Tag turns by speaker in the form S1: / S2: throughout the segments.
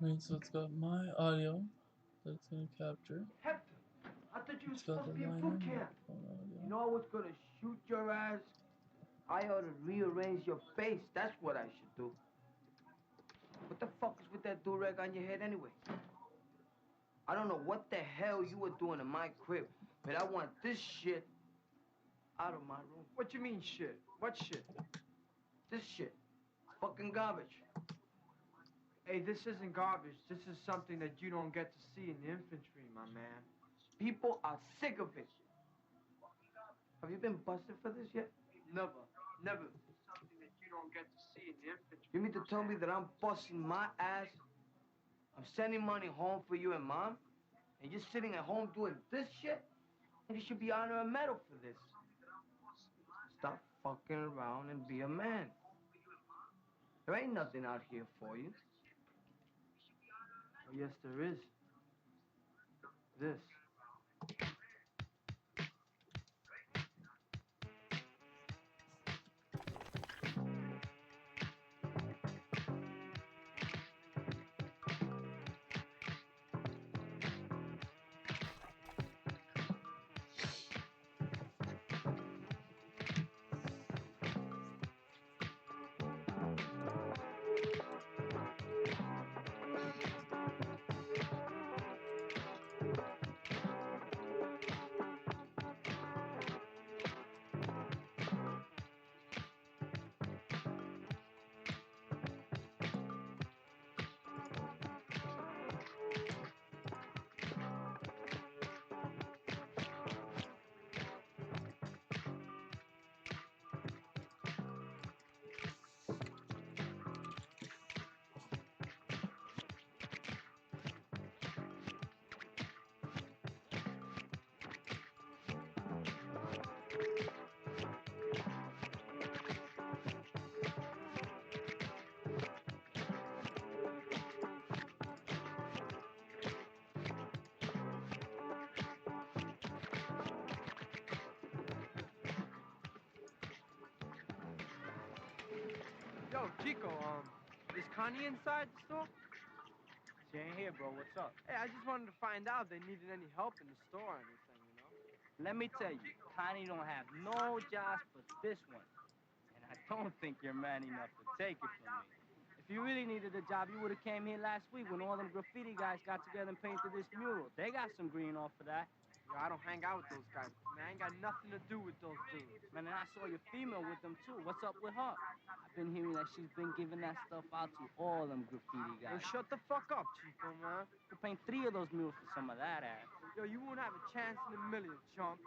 S1: Right, so it's got my audio that's gonna capture.
S2: Hector, I thought you were
S1: It's got
S2: supposed
S1: the
S2: to be in
S1: line
S2: boot
S1: in
S2: camp.
S1: audio.
S2: You know I was gonna shoot your ass. I ought to rearrange your face. That's what I should do. What the fuck is with that do-rag on your head anyway? I don't know what the hell you were doing in my crib, but I want this shit out of my room.
S3: What you mean shit? What shit?
S2: This shit. Fucking garbage.
S3: Hey, this isn't garbage. This is something that you don't get to see in the infantry, my man.
S2: People are sick of it. Have you been busted for this yet?
S3: Never. Never. This is something that you don't get to see in the infantry.
S2: You mean to tell me that I'm busting my ass? I'm sending money home for you and mom? And you're sitting at home doing this shit? And you should be honored a medal for this. Stop fucking around and be a man. There ain't nothing out here for you.
S3: Oh, yes, there is. This. Yo, Chico, is Connie inside the store?
S4: She ain't here, bro. What's up?
S3: Hey, I just wanted to find out if they needed any help in the store or anything, you know?
S4: Let me tell you, Connie don't have no jobs but this one. And I don't think you're man enough to take it from me. If you really needed a job, you would have came here last week when all them graffiti guys got together and painted this mural. They got some green off for that.
S3: Yo, I don't hang out with those guys, man. I ain't got nothing to do with those dudes.
S4: Man, and I saw your female with them, too. What's up with her? I've been hearing that she's been giving that stuff out to all them graffiti
S3: Yo,
S4: guys.
S3: shut the fuck up, Chico, man.
S4: Could paint 3 of those murals for some of that ass.
S3: Yo, you won't have a chance in a million, chump.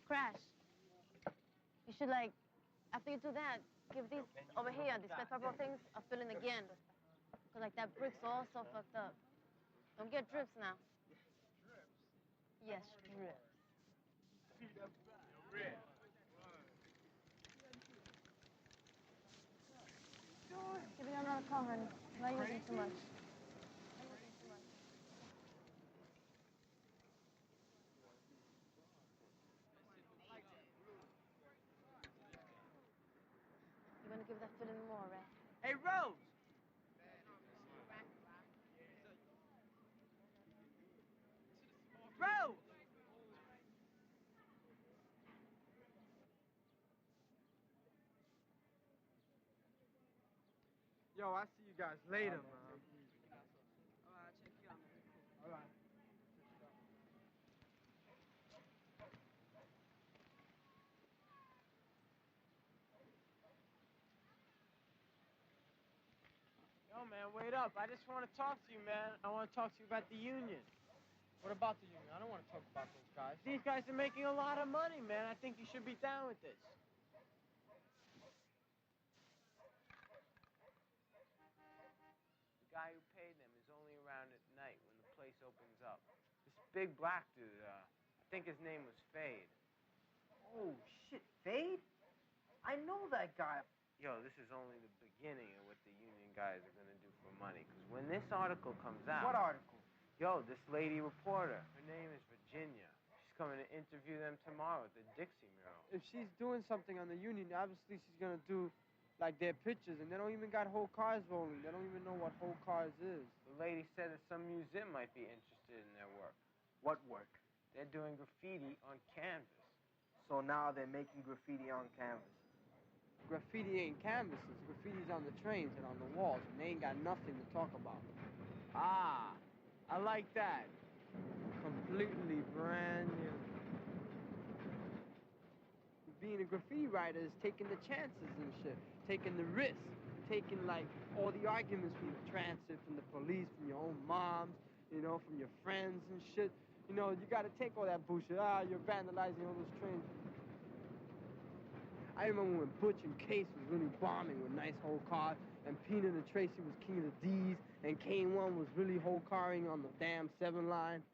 S5: Crash. You should, like, after you do that, give these over here, these red purple things, a filling again. Because, like, that brick's all so fucked up. Don't get drips now. Yes, drips. Give me another call, honey. I'm not using too much. You're gonna give that filling more, right?
S3: Hey, Rose! Rose! Yo, I see you guys later, man.
S4: All right, check you out, man.
S3: All right. Yo, man, wait up. I just want to talk to you, man. I want to talk to you about the union. What about the union? I don't want to talk about those guys. These guys are making a lot of money, man. I think you should be down with this.
S2: The guy who paid them is only around at night when the place opens up. This big black dude, I think his name was Fade.
S6: Oh, shit, Fade? I know that guy.
S2: Yo, this is only the beginning of what the union guys are gonna do for money. Because when this article comes out...
S6: What article?
S2: Yo, this lady reporter, her name is Virginia. She's coming to interview them tomorrow at the Dixie mural.
S3: If she's doing something on the union, obviously she's going to do, like, their pictures. And they don't even got whole cars rolling. They don't even know what whole cars is.
S2: The lady said that some museum might be interested in their work.
S6: What work?
S2: They're doing graffiti on canvas.
S6: So now they're making graffiti on canvas.
S3: Graffiti ain't canvases. Graffiti's on the trains and on the walls, and they ain't got nothing to talk about. Ah, I like that. Completely brand new. Being a graffiti writer is taking the chances and shit, taking the risks, taking, like, all the arguments from the transit, from the police, from your own moms, you know, from your friends and shit. You know, you gotta take all that bullshit. Ah, you're vandalizing all those trains. I remember when Butch and Case was really bombing with nice whole cars, and Peanut and Tracy was king of the D's, and Kane 1 was really whole carring on the damn 7 line.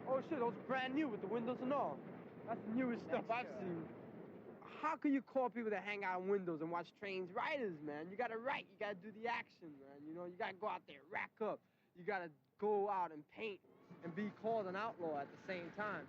S3: Oh shit, those are brand new with the windows and all. That's the newest stuff I've seen. How can you call people that hang out in windows and watch trains riders, man? You gotta write, you gotta do the action, man. You know, you gotta go out there, rack up. You gotta go out and paint and be called an outlaw at the same time.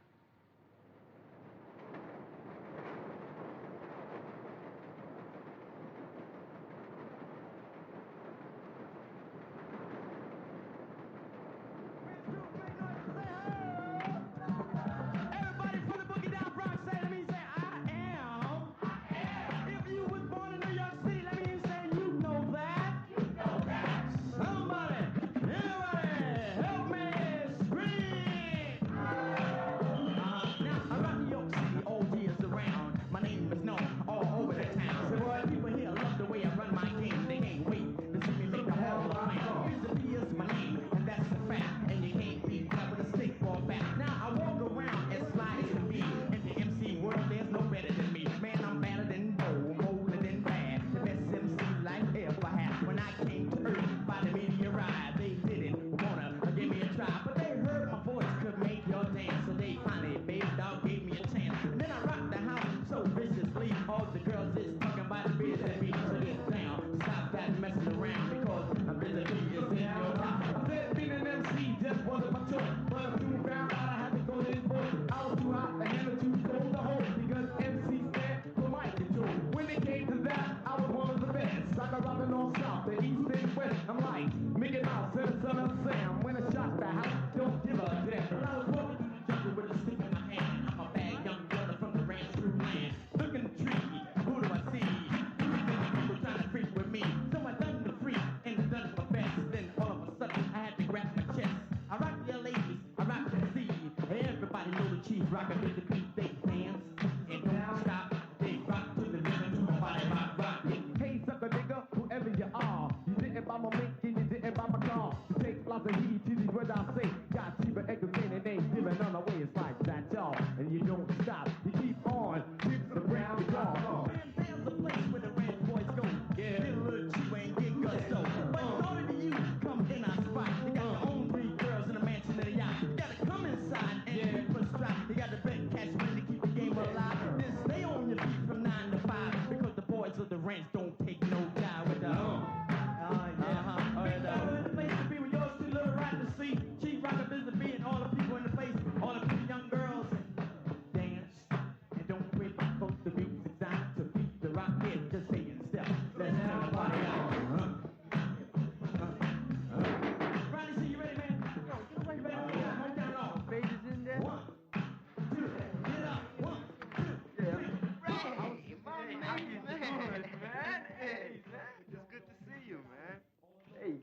S7: Without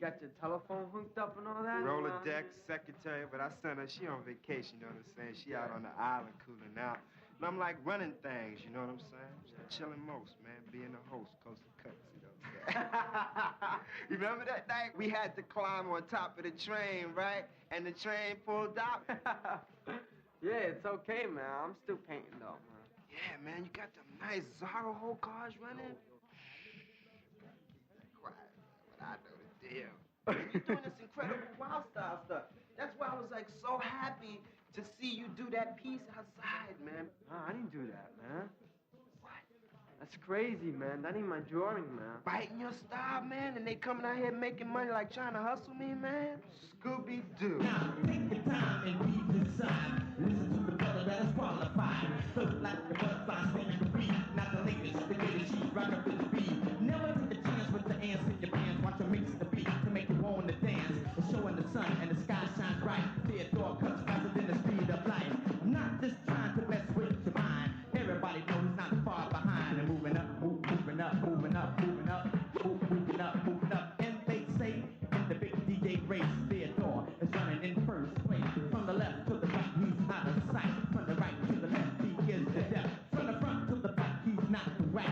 S3: got your telephone hooked up and all that?
S7: Rolodex, secretary, but I sent her, she on vacation, you know what I'm saying? She out on the island cooling out. And I'm like running things, you know what I'm saying? Just chilling most, man, being a host, coast to coast, you know what I'm saying? You remember that night? We had to climb on top of the train, right? And the train pulled out.
S3: Yeah, it's okay, man. I'm still painting, though, man.
S7: Yeah, man, you got them nice Zorro whole cars running. Quiet, man, but I know the deal. You're doing this incredible wild style stuff. That's why I was like so happy to see you do that piece outside, man.
S3: Nah, I didn't do that, man.
S7: What?
S3: That's crazy, man. That ain't my drawing, man.
S7: Biting your style, man, and they coming out here making money like trying to hustle me, man. Scooby-Doo.
S8: Now take your time and read this sign. Listen to the brother that is qualified. Float like the butterfly, spinning the beat. Not the latest, the greatest, she's right up with the beat. Never take a chance with the ants in your pants. Watch her mix the beat to make you want to dance. It's showing the sun and the sky shines bright. Theodore cuts faster than the speed of light. I'm not just trying to mess with your mind. Everybody knows he's not far behind. And moving up, moving up, moving up, moving up, moving up, moving up. And they say in the big DJ race, Theodore is running in first place. From the left to the right, he's out of sight. From the right to the left, he is the death. From the front to the back, he's not the whack.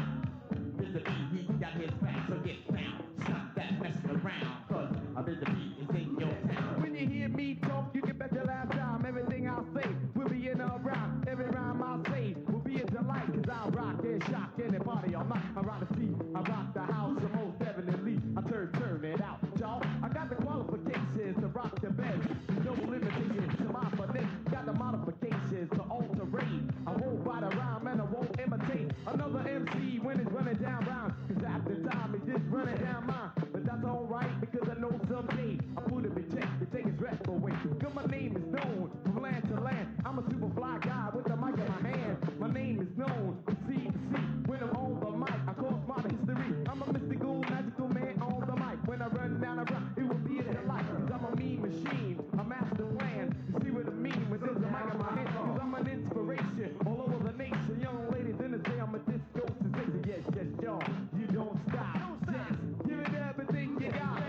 S8: Vis-a-vis, he got his back, so get down. Stop that messing around, cause a vis-a-vis is in your town. When you hear me talk, you can bet your last time. Everything I'll say will be in a rhyme. Every rhyme I'll say will be a delight, cause I'll rock and shock anybody all night. I rock the seat, I rock the house, the most definitely. I turn it out, y'all. I got the qualifications to rock the bed. No limitations to my finesse. Got the modifications to alterate. I won't write a rhyme and I won't imitate another MC when it's running down rhymes. Cause at the time it's just running down mine. But that's alright because I know someday I put him in check to take his rest away. Cause my name is known from land to land. I'm a super fly guy with the mic in my hand. My name is known from sea to sea. When I'm on the mic, I cause modern history. I'm a mystical, magical man on the mic. When I run down a rhyme, it will be a delight. Cause I'm a mean machine, a master plan. You see what I mean when there's a mic in my hand? Cause I'm an inspiration all over the nation. Young ladies in the day, I'm a disco sensation. Yes, yes, y'all, you don't stop. Yes, give it everything you got.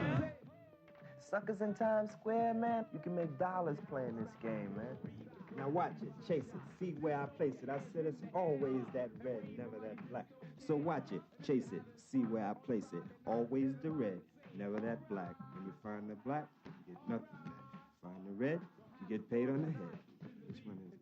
S2: Suckers in Times Square, man, you can make dollars playing this game, man.
S7: Now watch it, chase it, see where I place it. I said it's always that red, never that black. So watch it, chase it, see where I place it. Always the red, never that black. When you find the black, you get nothing back. Find the red, you get paid on the head. Which one is it?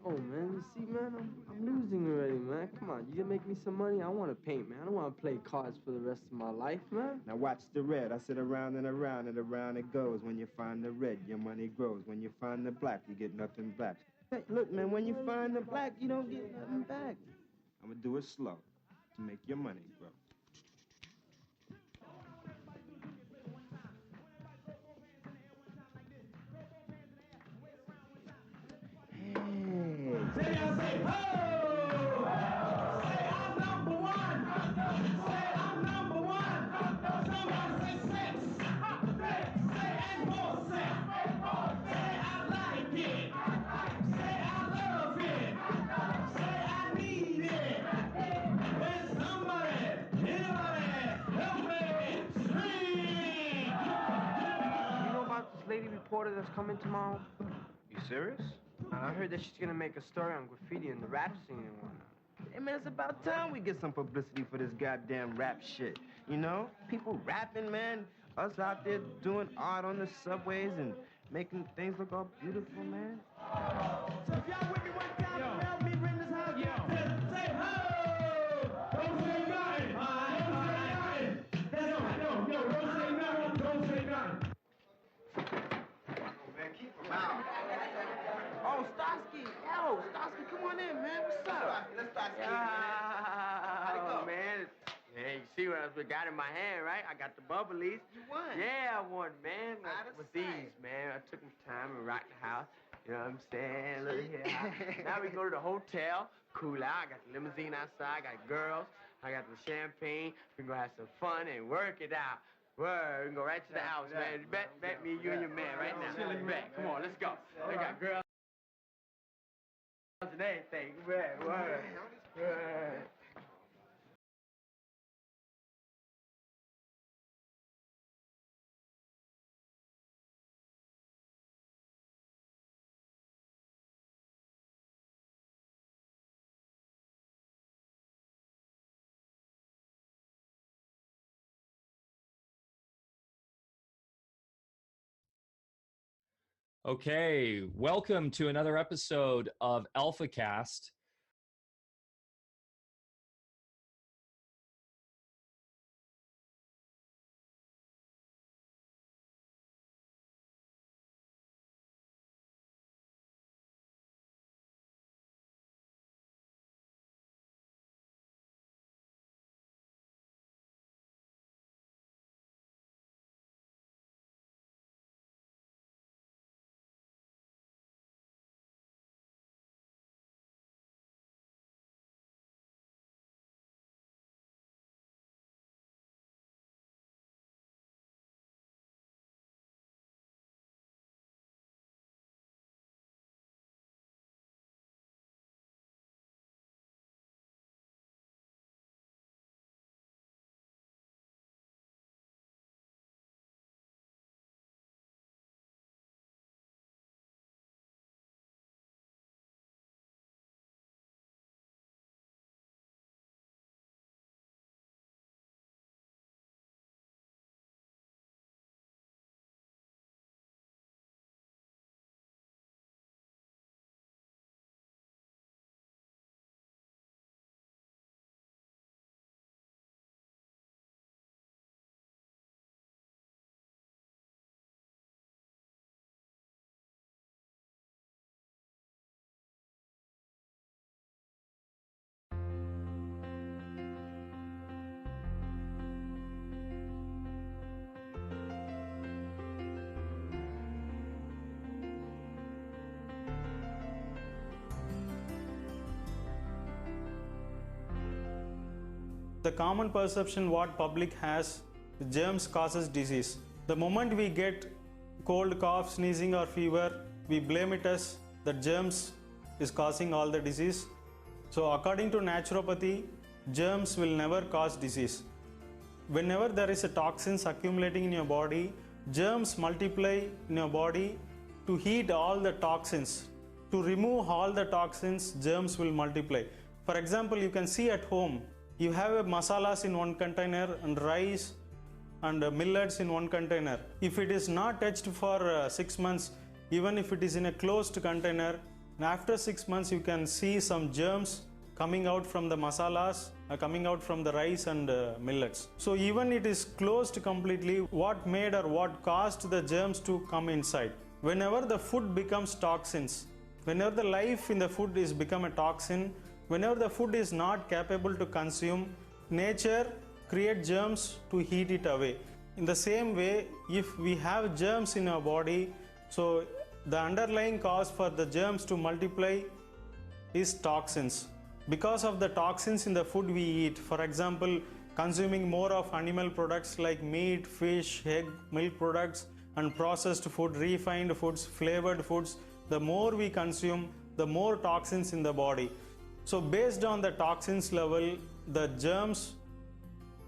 S3: Oh, man, you see, man, I'm losing already, man. Come on, you gonna make me some money? I want to paint, man. I don't want to play cards for the rest of my life, man.
S7: Now watch the red. I said around and around and around it goes. When you find the red, your money grows. When you find the black, you get nothing back. Hey, look, man, when you find the black, you don't get nothing back. I'm gonna do it slow to make your money grow.
S8: Say y'all say ho! Say I'm number one! Say I'm number one! Somebody say sex! Say and more sex! Say I like it! Say I love it! Say I need it! When somebody, anybody, help me scream!
S3: You know about this lady reporter that's coming tomorrow?
S7: You serious?
S3: I heard that she's gonna make a story on graffiti and the rap scene and whatnot.
S7: Hey, man, it's about time we get some publicity for this goddamn rap shit. You know? People rapping, man. Us out there doing art on the subways and making things look all beautiful, man.
S8: So if y'all with me one time, help me bring this house down. Say ho! Don't say nothing! Don't say nothing! Don't say nothing!
S7: Man, keep them out. Oh, Starsky. Yo, Starsky, come on in, man. What's up? Let's start skating, man. How'd it go?
S3: Man. Hey, you see what I got in my hand, right? I got the bubblies.
S7: You won.
S3: Yeah, I won, man.
S7: Out of
S3: With
S7: sight.
S3: these, man. I took my time and rocked the house. You know what I'm saying? Look here. Now we go to the hotel, cool out. I got the limousine outside. I got girls. I got the champagne. We can go have some fun and work it out. Word, we can go right to the house, man. Bet me, you and your man right now. Bet. Come on, let's go. We got girls and everything. Word.
S9: Okay, welcome to another episode of AlphaCast.
S10: The common perception what public has, germs causes disease. The moment we get cold, cough, sneezing or fever, we blame it as the germs is causing all the disease. So according to naturopathy, germs will never cause disease. Whenever there is a toxins accumulating in your body, germs multiply in your body to heat all the toxins. To remove all the toxins, germs will multiply. For example, you can see at home, you have a masalas in one container and rice and millets in one container. If it is not touched for 6 months, even if it is in a closed container, after 6 months you can see some germs coming out from the masalas, coming out from the rice and millets. So even it is closed completely, what made or what caused the germs to come inside? Whenever the food becomes toxins, whenever the life in the food is become a toxin, whenever the food is not capable to consume, nature creates germs to heat it away. In the same way, if we have germs in our body, so the underlying cause for the germs to multiply is toxins. Because of the toxins in the food we eat, for example, consuming more of animal products like meat, fish, egg, milk products, and processed food, refined foods, flavored foods, the more we consume, the more toxins in the body. So based on the toxins level, the germs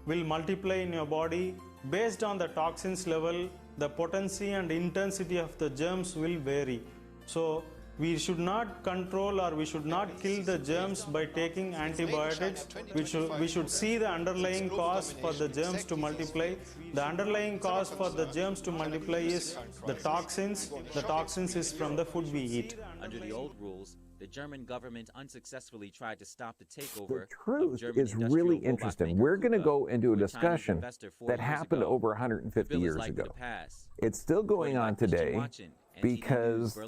S10: will multiply in your body. Based on the toxins level, the potency and intensity of the germs will vary. So we should not control or we should not kill the germs by taking antibiotics. We should see the underlying cause for the germs to multiply. The underlying cause for the germs to multiply is the toxins. The toxins is from the food we eat.
S11: Under the old rules, the German government unsuccessfully tried to stop the takeover.
S12: The truth is really interesting. We're going to go into a discussion that happened over 150 years ago. It's still going on today because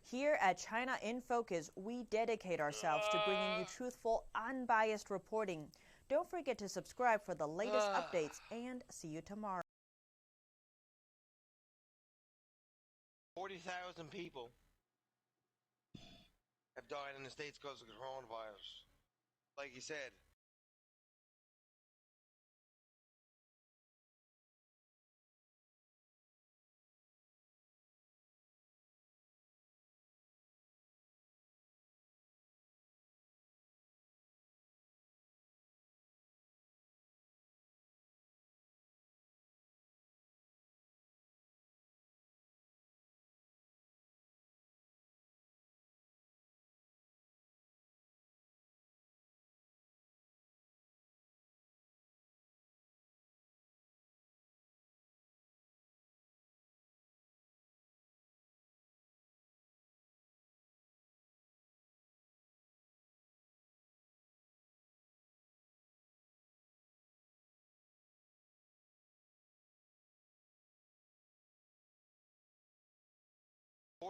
S13: here at China in Focus, we dedicate ourselves to bringing you truthful, unbiased reporting. Don't forget to subscribe for the latest updates, and see you tomorrow.
S14: 40,000 people have died in the States because of the coronavirus. Like you said,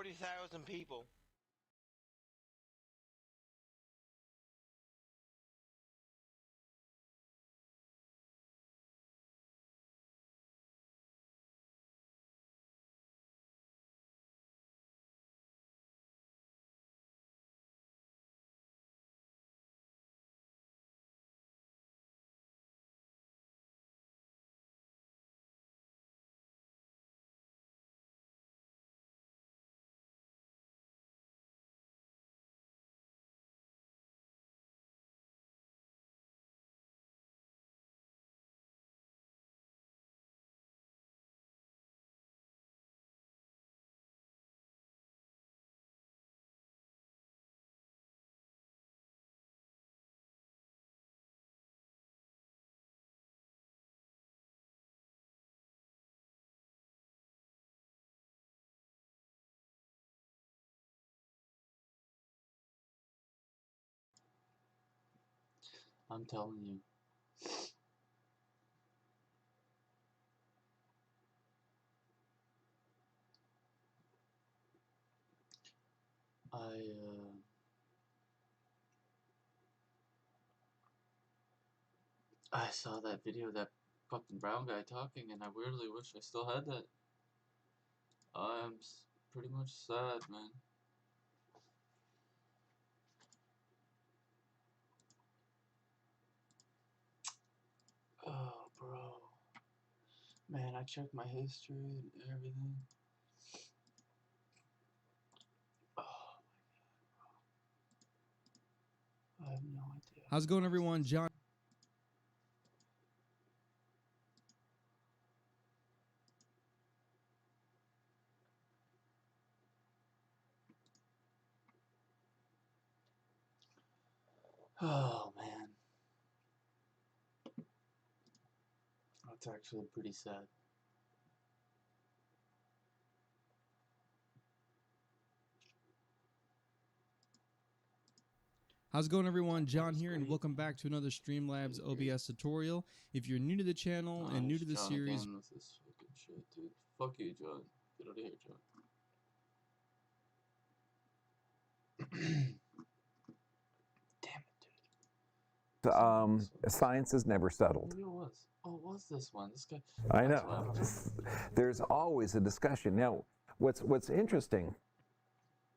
S14: 40,000 people.
S1: I'm telling you. I saw that video of that fucking brown guy talking, and I weirdly wish I still had that. I'm pretty much sad, man. Oh, bro. Man, I checked my history and everything. Oh, my God, bro. I have no idea.
S15: How's it going, everyone? John.
S1: Oh, man. That's actually pretty sad.
S15: How's it going, everyone? John here, and welcome back to another Streamlabs OBS tutorial. If you're new to the channel and new to the series...
S1: Again with this fucking shit, dude. Fuck you, John. Get out of here, John.
S12: Science is never settled.
S1: Maybe it was. Oh, it was this one. This guy.
S12: I know. There's always a discussion. Now, what's interesting,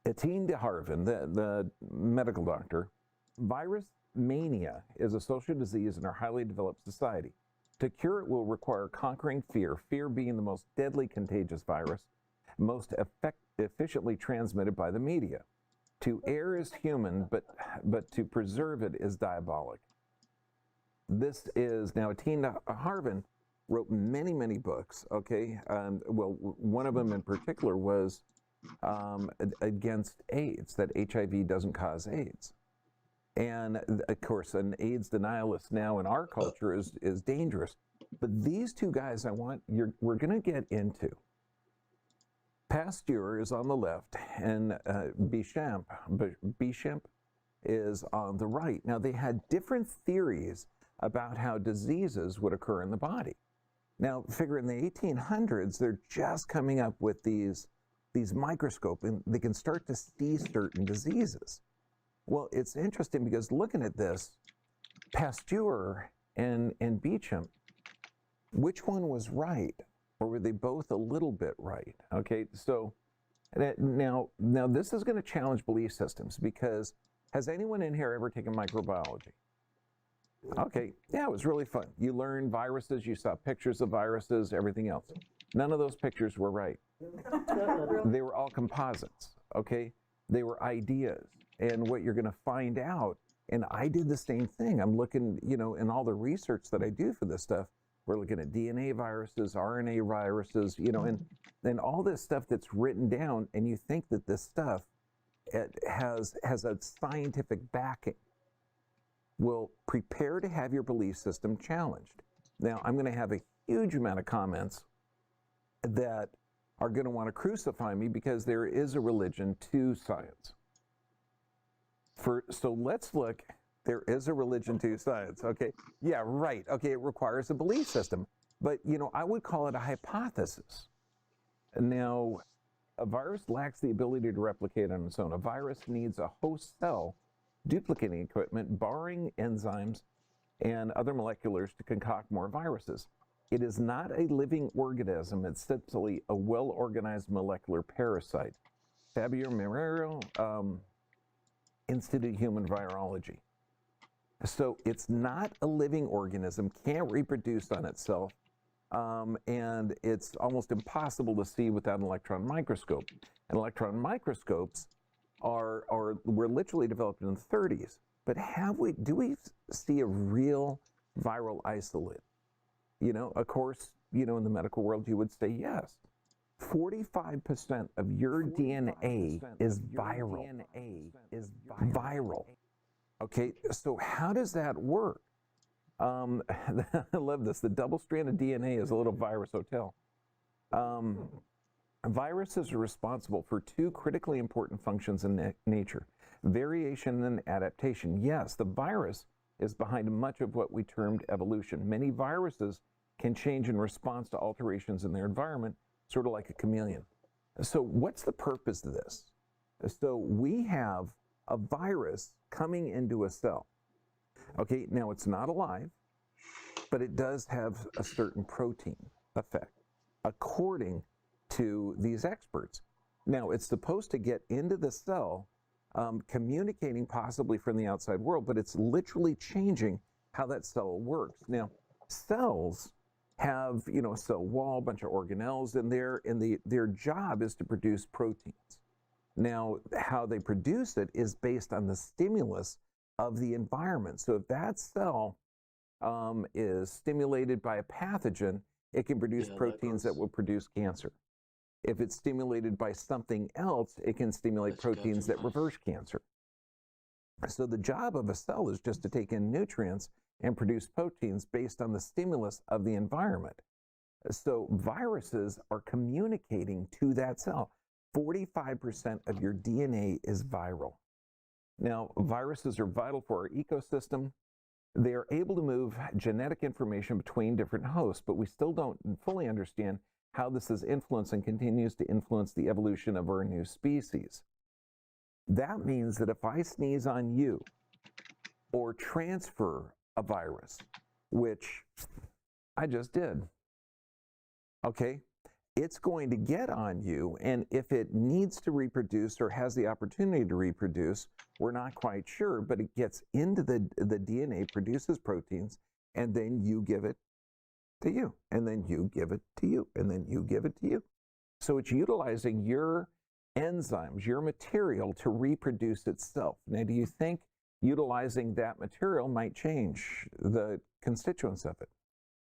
S12: Etienne de Harvin, the medical doctor, virus mania is a social disease in our highly developed society. To cure it will require conquering fear, fear being the most deadly contagious virus, most efficiently transmitted by the media. To err is human, but to preserve it is diabolic. This is, now Etienne Harvin wrote many books, okay? Well, one of them in particular was against AIDS, that HIV doesn't cause AIDS. And of course, an AIDS denialist now in our culture is dangerous. But these two guys we're gonna get into. Pasteur is on the left, and Béchamp is on the right. Now, they had different theories about how diseases would occur in the body. Now, figure in the 1800s, they're just coming up with these microscopes, and they can start to see certain diseases. Well, it's interesting because looking at this, Pasteur and Béchamp, which one was right? Or were they both a little bit right? Okay, so now this is going to challenge belief systems, because has anyone in here ever taken microbiology? Okay, yeah, it was really fun. You learned viruses, you saw pictures of viruses, everything else. None of those pictures were right. They were all composites, okay? They were ideas. And what you're going to find out, and I did the same thing. I'm looking, in all the research that I do for this stuff, we're looking at DNA viruses, RNA viruses, and all this stuff that's written down, and you think that this stuff has a scientific backing. Well, prepare to have your belief system challenged. Now, I'm going to have a huge amount of comments that are going to want to crucify me because there is a religion to science. So let's look. There is a religion to science, okay? Yeah, right. Okay, it requires a belief system. But, I would call it a hypothesis. Now, A virus lacks the ability to replicate on its own. A virus needs a host cell duplicating equipment, borrowing enzymes and other moleculars to concoct more viruses. It is not a living organism. It's simply a well-organized molecular parasite. Fabio Marrero, Institute of Human Virology. So it's not a living organism, can't reproduce on itself, and it's almost impossible to see without an electron microscope. And electron microscopes were literally developed in the 30s. But do we see a real viral isolate? You know, of course, you know, in the medical world, you would say yes. 45% of your DNA is viral. Viral. Okay, so how does that work? I love this. The double-stranded DNA is a little virus hotel. Viruses are responsible for two critically important functions in nature: variation and adaptation. Yes, the virus is behind much of what we termed evolution. Many viruses can change in response to alterations in their environment, sort of like a chameleon. So what's the purpose of this? So we have a virus coming into a cell. Okay, now it's not alive, but it does have a certain protein effect, according to these experts. Now, it's supposed to get into the cell, communicating possibly from the outside world, but it's literally changing how that cell works. Now, cells have, you know, a cell wall, a bunch of organelles in there, and their job is to produce proteins. Now, how they produce it is based on the stimulus of the environment. So if that cell is stimulated by a pathogen, it can produce proteins that will produce cancer. If it's stimulated by something else, it can stimulate proteins that reverse cancer. So the job of a cell is just to take in nutrients and produce proteins based on the stimulus of the environment. So viruses are communicating to that cell. 45% of your DNA is viral. Now, viruses are vital for our ecosystem. They are able to move genetic information between different hosts, but we still don't fully understand how this has influenced and continues to influence the evolution of our new species. That means that if I sneeze on you or transfer a virus, which I just did, okay, it's going to get on you, and if it needs to reproduce or has the opportunity to reproduce, we're not quite sure, but it gets into the DNA, produces proteins, and then you give it to you, and then you give it to you, and then you give it to you. So it's utilizing your enzymes, your material to reproduce itself. Now, do you think utilizing that material might change the constituents of it?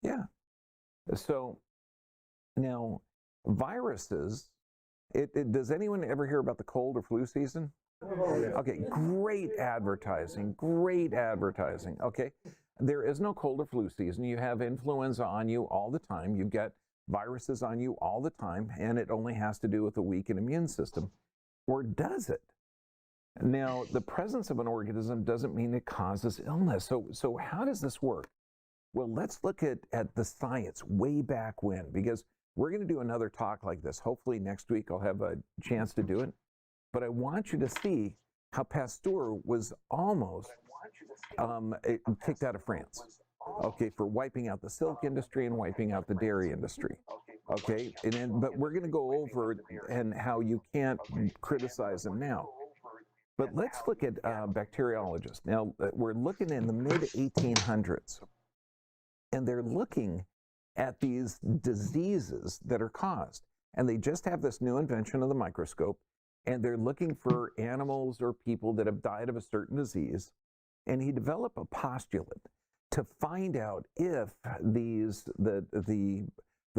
S12: Yeah. So now, viruses, does anyone ever hear about the cold or flu season? Okay, great advertising, great advertising. Okay, there is no cold or flu season. You have influenza on you all the time. You get viruses on you all the time, and it only has to do with a weakened immune system. Or does it? Now, the presence of an organism doesn't mean it causes illness. So how does this work? Well, let's look at the science way back when, because we're going to do another talk like this. Hopefully next week I'll have a chance to do it. But I want you to see how Pasteur was almost kicked out of France, okay, for wiping out the silk industry and wiping out the dairy industry, okay? But we're going to go over and how you can't criticize him now. But let's look at bacteriologists. Now, we're looking in the mid-1800s, and they're looking at these diseases that are caused. And they just have this new invention of the microscope, and they're looking for animals or people that have died of a certain disease. And he developed a postulate to find out if the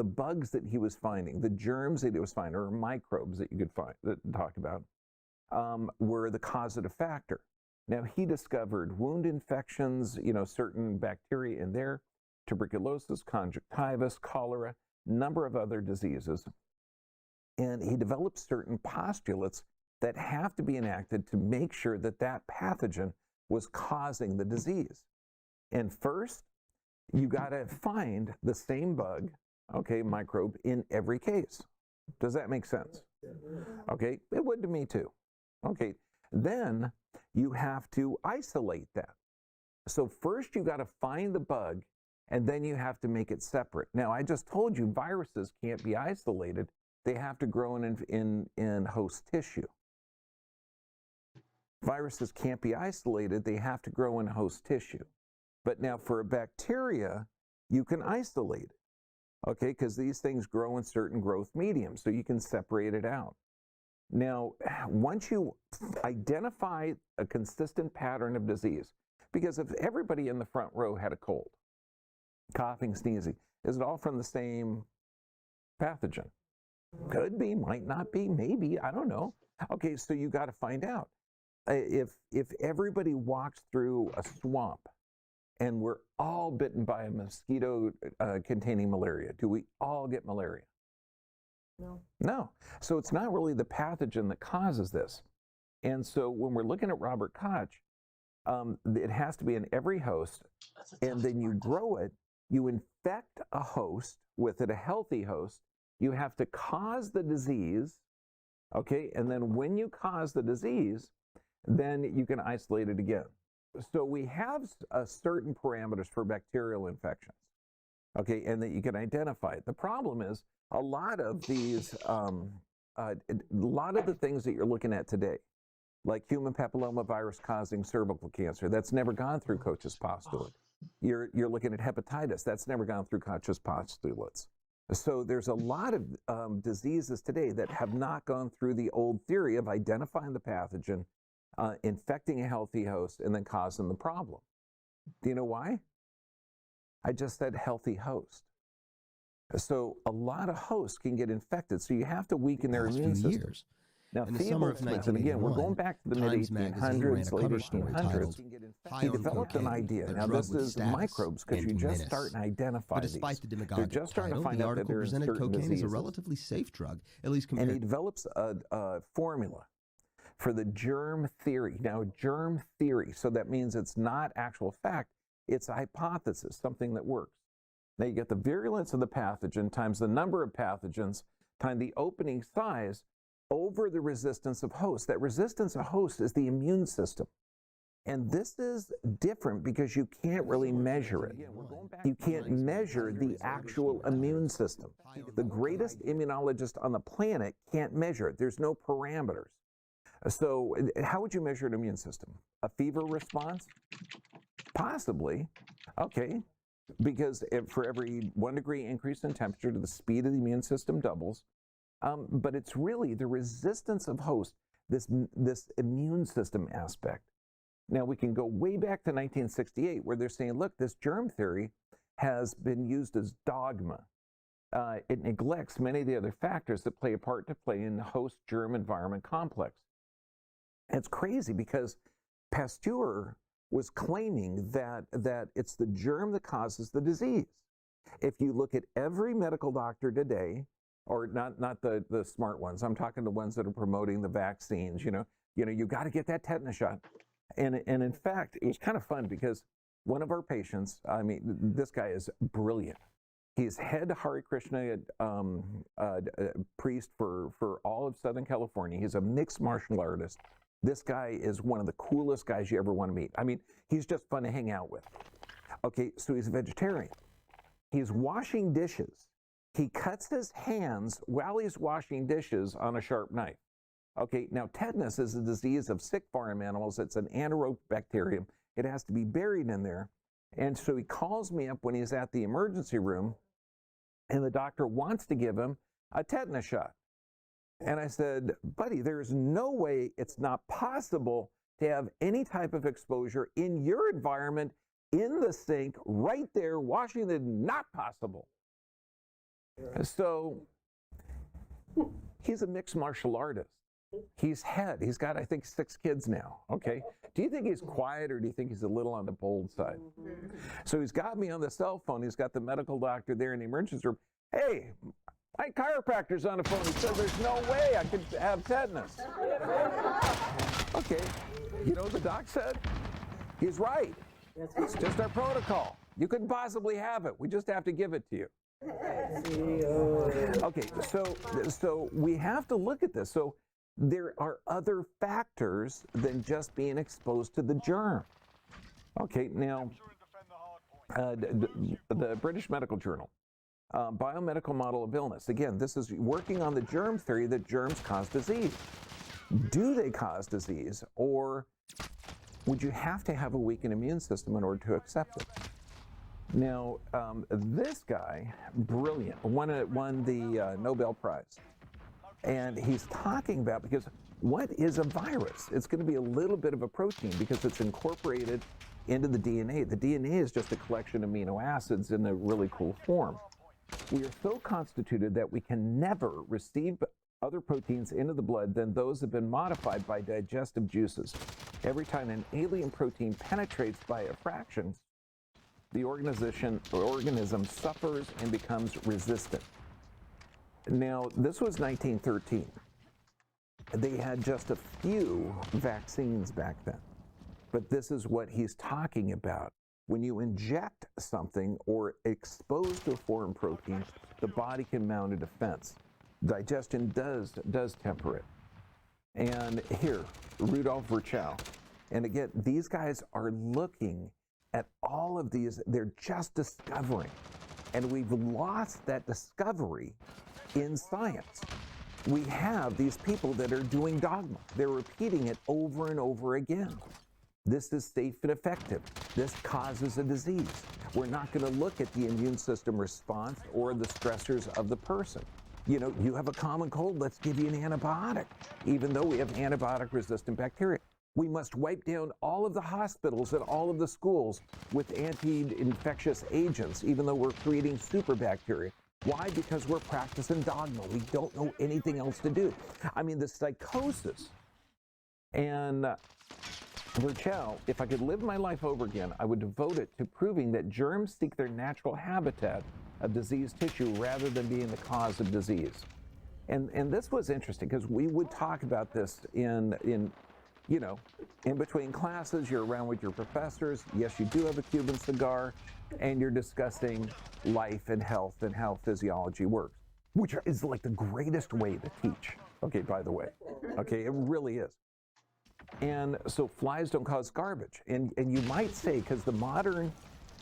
S12: bugs that he was finding, the germs that he was finding, or microbes that you could find, talk about, were the causative factor. Now, he discovered wound infections, you know, certain bacteria in there, tuberculosis, conjunctivitis, cholera, number of other diseases. And he developed certain postulates that have to be enacted to make sure that that pathogen was causing the disease. And first, you got to find the same bug, okay, microbe, in every case. Does that make sense? Okay, it would to me too. Okay, then you have to isolate that. So first you got to find the bug, and then you have to make it separate. Now, I just told you viruses can't be isolated. They have to grow in host tissue. Viruses can't be isolated. They have to grow in host tissue. But now for a bacteria, you can isolate it, okay, because these things grow in certain growth mediums, so you can separate it out. Now, once you identify a consistent pattern of disease, because if everybody in the front row had a cold, coughing, sneezing, is it all from the same pathogen? Could be, might not be, maybe, I don't know. Okay, so you got to find out. If everybody walks through a swamp and we're all bitten by a mosquito containing malaria, do we all get malaria?
S6: No.
S12: No. So it's not really the pathogen that causes this. And so when we're looking at Robert Koch, it has to be in every host, and then you grow it, you infect a host with it, a healthy host, you have to cause the disease, okay, and then when you cause the disease, then you can isolate it again. So we have certain parameters for bacterial infections, okay, and that you can identify it. The problem is a lot of these, a lot of the things that you're looking at today, like human papillomavirus causing cervical cancer, that's never gone through Koch's postulate. You're looking at hepatitis, that's never gone through Koch's postulates. So there's a lot of diseases today that have not gone through the old theory of identifying the pathogen, infecting a healthy host, and then causing the problem. Do you know why? I just said healthy host. So a lot of hosts can get infected, so you have to weaken their immune system. Now,
S15: In the summer of
S12: Thibault, and again, we're going
S15: 1981,
S12: back to the
S15: Times
S12: mid-1800s, late
S15: cover story
S12: 1800s.
S15: titled,
S12: He developed an idea. Now, this is microbes, because you just start and identify
S15: But despite
S12: these.
S15: the
S12: They're
S15: demagogic
S12: just starting to
S15: title,
S12: find
S15: the
S12: out that
S15: article
S12: they're in
S15: presented
S12: certain
S15: cocaine as a
S12: diseases.
S15: relatively safe drug, at least
S12: And
S15: compared
S12: he develops a formula for the germ theory. Now, germ theory, so that means it's not actual fact, it's a hypothesis, something that works. Now, you get the virulence of the pathogen times the number of pathogens times the opening size over the resistance of hosts. That resistance of hosts is the immune system. And this is different because you can't really measure it. You can't measure the actual immune system. The greatest immunologist on the planet can't measure it. There's no parameters. So how would you measure an immune system? A fever response? Possibly. Okay. Because for every 1 degree increase in temperature, the speed of the immune system doubles. But it's really the resistance of hosts, this immune system aspect. Now, we can go way back to 1968, where they're saying, look, this germ theory has been used as dogma. It neglects many of the other factors that play a part to play in the host germ environment complex. And it's crazy because Pasteur was claiming that it's the germ that causes the disease. If you look at every medical doctor today, or not the smart ones, I'm talking the ones that are promoting the vaccines, you got to get that tetanus shot. And in fact, it was kind of fun because one of our patients, I mean, this guy is brilliant. He's head Hare Krishna priest for all of Southern California. He's a mixed martial artist. This guy is one of the coolest guys you ever want to meet. I mean, he's just fun to hang out with. Okay, so he's a vegetarian. He's washing dishes. He cuts his hands while he's washing dishes on a sharp knife. Okay, now tetanus is a disease of sick farm animals. It's an anaerobic bacterium. It has to be buried in there. And so he calls me up when he's at the emergency room, and the doctor wants to give him a tetanus shot. And I said, buddy, there's no way, it's not possible to have any type of exposure in your environment, in the sink, right there, washing the, not possible. So he's a mixed martial artist. He's he's got, I think, 6 kids now, okay? Do you think he's quiet, or do you think he's a little on the bold side? So he's got me on the cell phone. He's got the medical doctor there in the emergency room. Hey, my chiropractor's on the phone. He said there's no way I could have tetanus. Okay, you know what the doc said? He's right. It's just our protocol. You couldn't possibly have it. We just have to give it to you. Okay, so we have to look at this. So there are other factors than just being exposed to the germ. Okay, now the British Medical Journal, biomedical model of illness. Again, this is working on the germ theory that germs cause disease. Do they cause disease, or would you have to have a weakened immune system in order to accept it? Now, this guy, brilliant, won the Nobel Prize. And he's talking about, because what is a virus? It's going to be a little bit of a protein because it's incorporated into the DNA. The DNA is just a collection of amino acids in a really cool form. We are so constituted that we can never receive other proteins into the blood than those that have been modified by digestive juices. Every time an alien protein penetrates by a fraction, the organism suffers and becomes resistant. Now, this was 1913. They had just a few vaccines back then. But this is what he's talking about. When you inject something or expose to a foreign protein, the body can mount a defense. Digestion does temper it. And here, Rudolf Virchow. And again, these guys are looking at all of these. They're just discovering. And we've lost that discovery in science. We have these people that are doing dogma. They're repeating it over and over again. This is safe and effective. This causes a disease. We're not going to look at the immune system response or the stressors of the person. You know, you have a common cold, let's give you an antibiotic, even though we have antibiotic-resistant bacteria. We must wipe down all of the hospitals and all of the schools with anti-infectious agents, even though we're creating super bacteria. Why? Because we're practicing dogma. We don't know anything else to do. I mean, the psychosis. And Virchow, if I could live my life over again, I would devote it to proving that germs seek their natural habitat of diseased tissue rather than being the cause of disease. And this was interesting because we would talk about this in between classes. You're around with your professors. Yes, you do have a Cuban cigar, and you're discussing life and health and how physiology works, which is like the greatest way to teach. Okay, by the way. Okay, it really is. And so flies don't cause garbage. And you might say, because the modern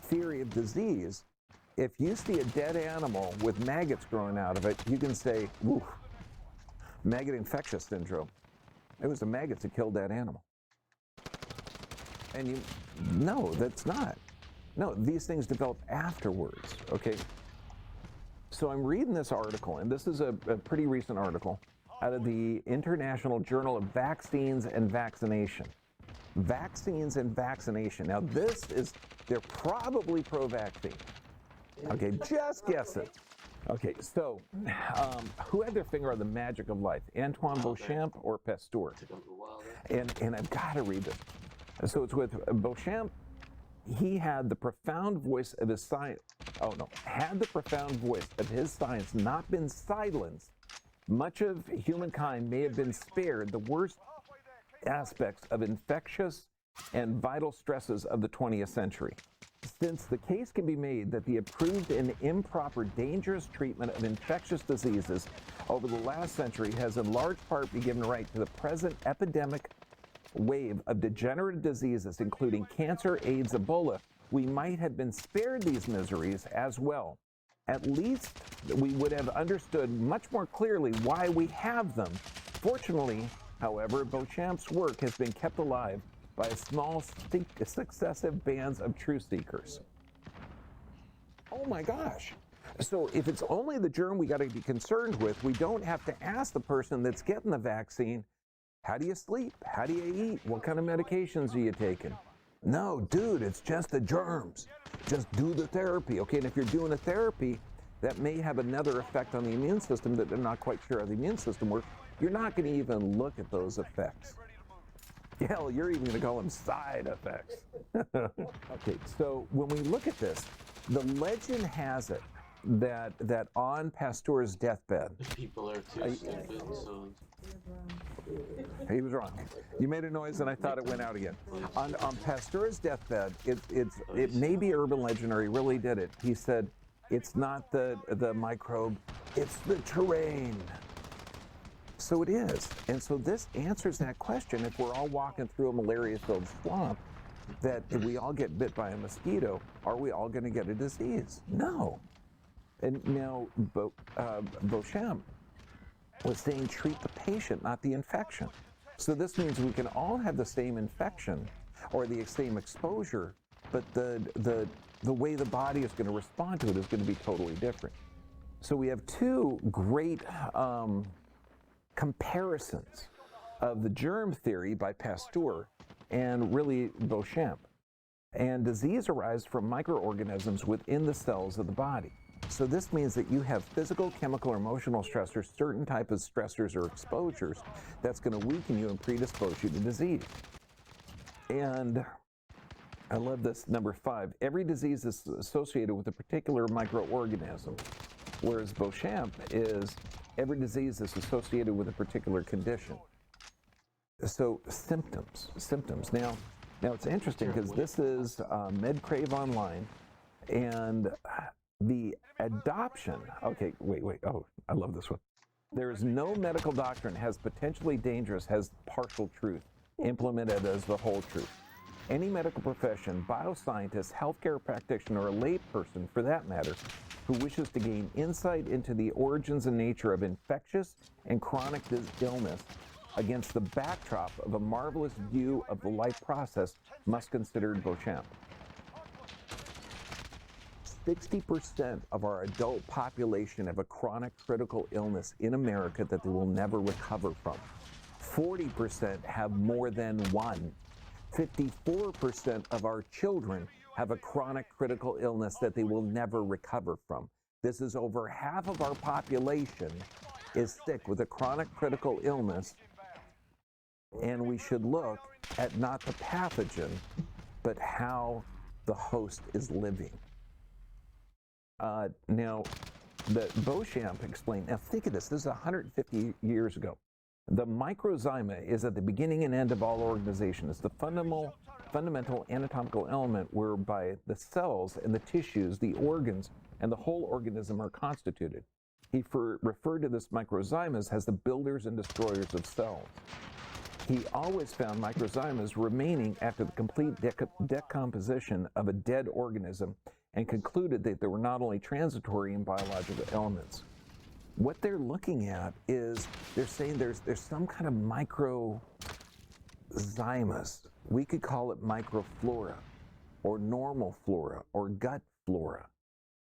S12: theory of disease, if you see a dead animal with maggots growing out of it, you can say, ooh, maggot infectious syndrome. It was the maggots that killed that animal. And no, that's not. No, these things develop afterwards, okay? So I'm reading this article, and this is a pretty recent article out of the International Journal of Vaccines and Vaccination. Vaccines and vaccination. Now they're probably pro-vaccine. Okay, just guess it. Okay, so who had their finger on the magic of life? Antoine Beauchamp or Pasteur? And I've got to read this. So it's with Beauchamp. He had the profound voice of his science. Oh no, had the profound voice of his science not been silenced, much of humankind may have been spared the worst aspects of infectious and vital stresses of the 20th century. Since the case can be made that the approved and improper dangerous treatment of infectious diseases over the last century has in large part been given right to the present epidemic wave of degenerative diseases, including cancer, AIDS, Ebola, we might have been spared these miseries as well. At least we would have understood much more clearly why we have them. Fortunately, however, Beauchamp's work has been kept alive by a small successive bands of truth seekers. Oh my gosh. So if it's only the germ we got to be concerned with, we don't have to ask the person that's getting the vaccine, how do you sleep? How do you eat? What kind of medications are you taking? No, dude, it's just the germs. Just do the therapy, okay? And if you're doing a therapy, that may have another effect on the immune system that they're not quite sure how the immune system works. You're not going to even look at those effects. Hell, you're even going to call them side effects. Okay, so when we look at this, the legend has it that on Pasteur's deathbed,
S1: people are too stupid, so
S12: he was wrong. You made a noise and I thought it went out again. On Pasteur's deathbed, it may be urban legend or he really did it. He said, It's not the microbe, it's the terrain. So it is. And so this answers that question. If we're all walking through a malaria-filled swamp, that if we all get bit by a mosquito, are we all going to get a disease? No. And now Beauchamp was saying treat the patient, not the infection. So this means we can all have the same infection or the same exposure, but the way the body is going to respond to it is going to be totally different. So we have two great comparisons of the germ theory by Pasteur and really Beauchamp. And disease arises from microorganisms within the cells of the body. So this means that you have physical, chemical, or emotional stressors, certain type of stressors or exposures that's going to weaken you and predispose you to disease. And I love this number 5. Every disease is associated with a particular microorganism, whereas Beauchamp is every disease is associated with a particular condition. So symptoms. Now it's interesting because this is MedCrave Online, and the adoption. Okay, wait. Oh, I love this one. There is no medical doctrine has potentially dangerous has partial truth implemented as the whole truth. Any medical profession, bioscientist, healthcare practitioner, or layperson for that matter, who wishes to gain insight into the origins and nature of infectious and chronic illness against the backdrop of a marvelous view of the life process must consider Beauchamp. 60% of our adult population have a chronic critical illness in America that they will never recover from. 40% have more than one. 54% of our children have a chronic critical illness that they will never recover from. This is over half of our population is sick with a chronic critical illness, and we should look at not the pathogen, but how the host is living. Now, the Beauchamp explained, now think of this is 150 years ago. The microzyma is at the beginning and end of all organization. It's the fundamental anatomical element whereby the cells and the tissues, the organs, and the whole organism are constituted. He referred to this microzymas as the builders and destroyers of cells. He always found microzymas remaining after the complete decomposition of a dead organism and concluded that they were not only transitory in biological elements. What they're looking at is they're saying there's some kind of microzymas. We could call it microflora or normal flora or gut flora.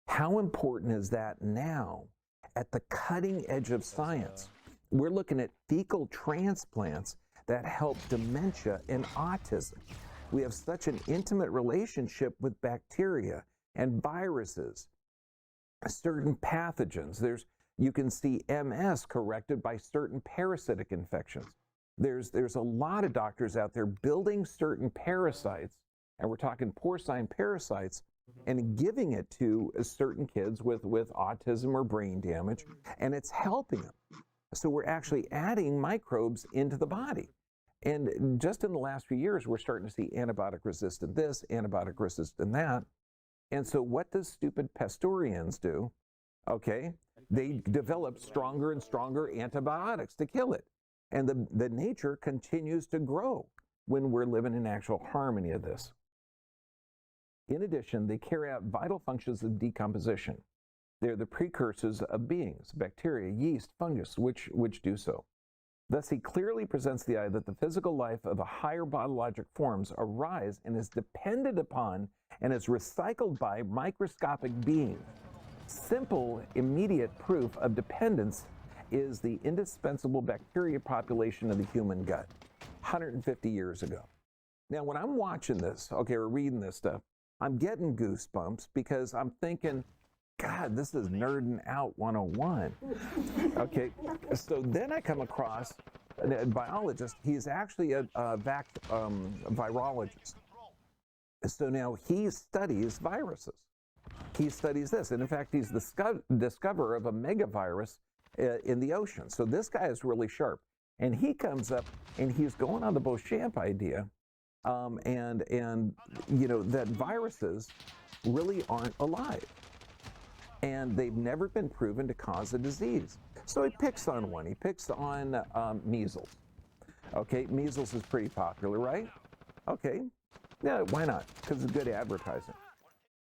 S12: How important is that now at the cutting edge of science? We're looking at fecal transplants that help dementia and autism. We have such an intimate relationship with bacteria and viruses, certain pathogens. You can see MS corrected by certain parasitic infections. There's a lot of doctors out there building certain parasites, and we're talking porcine parasites, and giving it to certain kids with autism or brain damage, and it's helping them. So we're actually adding microbes into the body. And just in the last few years, we're starting to see antibiotic resistant this, antibiotic resistant that. And so what does stupid Pasteurians do? Okay, they develop stronger and stronger antibiotics to kill it. And the nature continues to grow when we're living in actual harmony of this. In addition, they carry out vital functions of decomposition. They're the precursors of beings, bacteria, yeast, fungus, which do so. Thus, he clearly presents the idea that the physical life of a higher biologic forms arise and is dependent upon and is recycled by microscopic beings. Simple, immediate proof of dependence is the indispensable bacteria population of the human gut, 150 years ago. Now, when I'm watching this, okay, or reading this stuff, I'm getting goosebumps because I'm thinking, God, this is nerding out 101. Okay, so then I come across a biologist. He's actually a virologist. So now he studies viruses. He studies this, and in fact, he's the discoverer of a megavirus in the ocean. So this guy is really sharp, and he comes up and he's going on the Beauchamp idea, and you know that viruses really aren't alive. and they've never been proven to cause a disease. So he picks on one. He picks on measles. Okay, measles is pretty popular, right? Okay, yeah, why not? Because it's good advertising.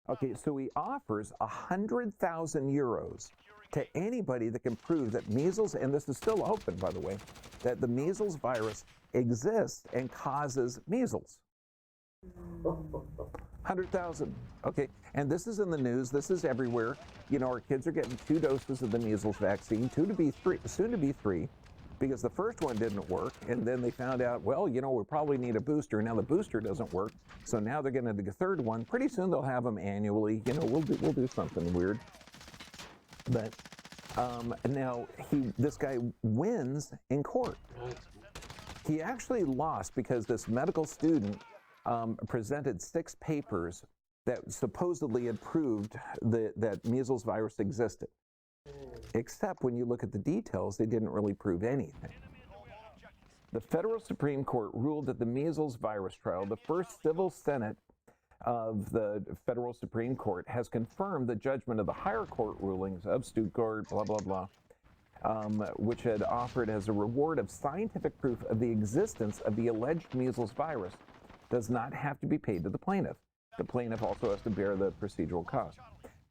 S12: Okay, so he offers 100,000 euros to anybody that can prove that measles, and this is still open, by the way, that the measles virus exists and causes measles. 100,000. Okay, and this is in the news. This is everywhere. You know, our kids are getting 2 doses of the measles vaccine, soon to be three, because the first one didn't work, and then they found out, well, you know, we probably need a booster. Now the booster doesn't work, so now they're getting the third one. Pretty soon they'll have them annually. You know, we'll do something weird. But now this guy wins in court. He actually lost because this medical student presented 6 papers that supposedly had proved that measles virus existed. Except when you look at the details, they didn't really prove anything. The federal Supreme Court ruled that the measles virus trial, the first civil senate of the federal Supreme Court, has confirmed the judgment of the higher court rulings of Stuttgart, blah, blah, blah, which had offered as a reward of scientific proof of the existence of the alleged measles virus does not have to be paid to the plaintiff. The plaintiff also has to bear the procedural cost.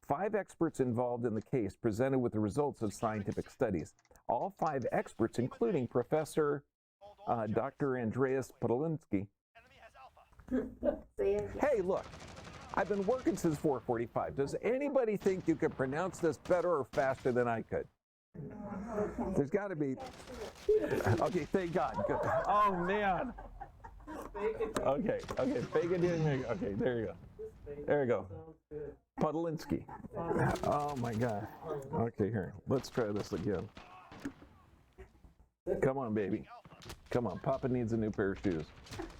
S12: 5 experts involved in the case presented with the results of scientific studies. All 5 experts, including Professor Dr. Andreas Podolinsky. Hey, look, I've been working since 4:45. Does anybody think you could pronounce this better or faster than I could? There's got to be. Okay, thank God. Good. Oh, man. Okay, fake it didn't make it. Okay, there you go. There you go. Podolinsky. Oh my God. Okay, here. Let's try this again. Come on, baby. Come on. Papa needs a new pair of shoes.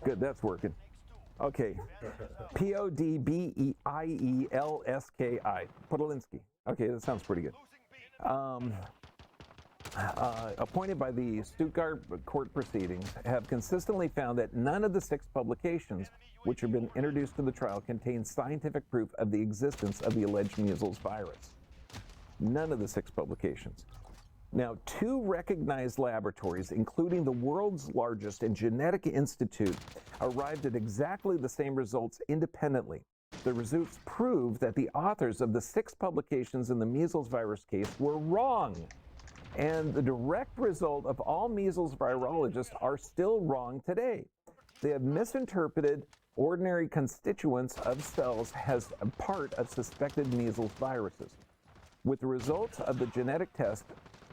S12: Good, that's working. Okay. Podbielski. Podolinsky. Okay, that sounds pretty good. Appointed by the Stuttgart court proceedings, have consistently found that none of the 6 publications which have been introduced to the trial contain scientific proof of the existence of the alleged measles virus. None of the 6 publications. Now, 2 recognized laboratories, including the world's largest and genetic institute, arrived at exactly the same results independently. The results prove that the authors of the 6 publications in the measles virus case were wrong. And the direct result of all measles virologists are still wrong today. They have misinterpreted ordinary constituents of cells as a part of suspected measles viruses. With the results of the genetic test,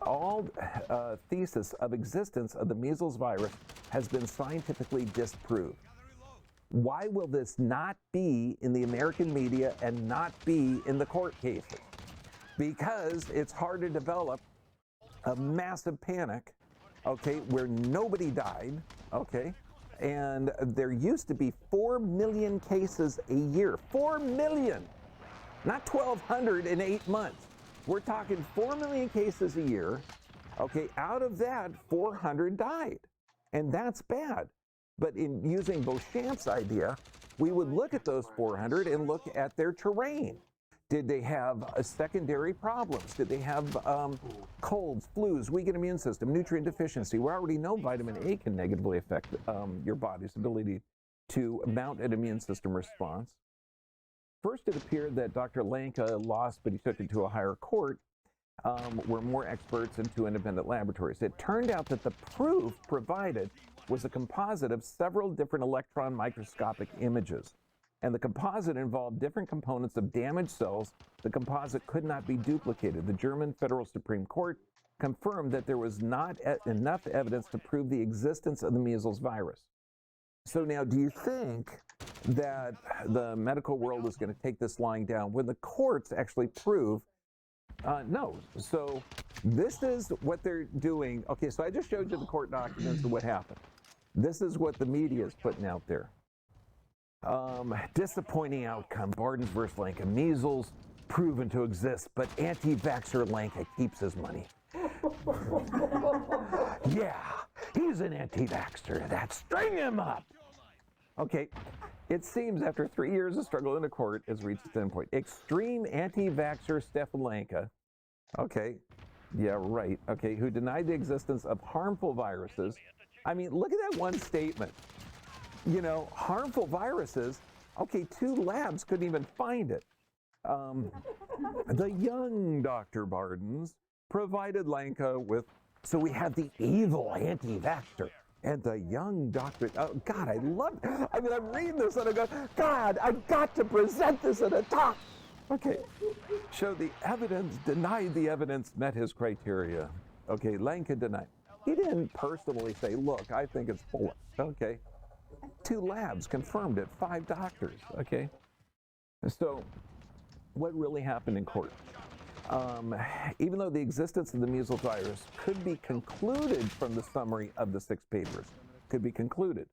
S12: all thesis of existence of the measles virus has been scientifically disproved. Why will this not be in the American media and not be in the court cases? Because it's hard to develop a massive panic, okay, where nobody died, okay, and there used to be 4 million cases a year. 4 million! Not 1,200 in 8 months. We're talking 4 million cases a year, okay, out of that, 400 died, and that's bad. But in using Beauchamp's idea, we would look at those 400 and look at their terrain. Did they have secondary problems? Did they have colds, flus, weakened immune system, nutrient deficiency? We already know vitamin A can negatively affect your body's ability to mount an immune system response. First, it appeared that Dr. Lanka lost, but he took it to a higher court, were more experts and 2 independent laboratories. It turned out that the proof provided was a composite of several different electron microscopic images. And the composite involved different components of damaged cells. The composite could not be duplicated. The German Federal Supreme Court confirmed that there was not enough evidence to prove the existence of the measles virus. So now, do you think that the medical world is going to take this lying down when the courts actually prove no? So this is what they're doing. Okay, so I just showed you the court documents of what happened. This is what the media is putting out there. Disappointing outcome. Bardens versus Lanka. Measles proven to exist, but anti-vaxxer Lanka keeps his money. Yeah, he's an anti-vaxxer. String him up. Okay, It seems after 3 years of struggle in the court, has reached its endpoint. Extreme anti-vaxxer Stefanenka, okay, yeah, right, okay, who denied the existence of harmful viruses. I mean, look at that one statement. You know, harmful viruses, okay, 2 labs couldn't even find it. The young Dr. Bardens provided Lanka with, so we have the evil anti-vaxxer and the young Dr. Oh, God, I love it. I mean, I'm reading this and I go, God, I've got to present this in a talk. Okay, so the evidence, denied the evidence met his criteria. Okay, Lanka denied. He didn't personally say, look, I think it's full. Okay, 2 labs confirmed it, 5 doctors, okay? So what really happened in court? Even though the existence of the measles virus could be concluded from the summary of the 6 papers, could be concluded,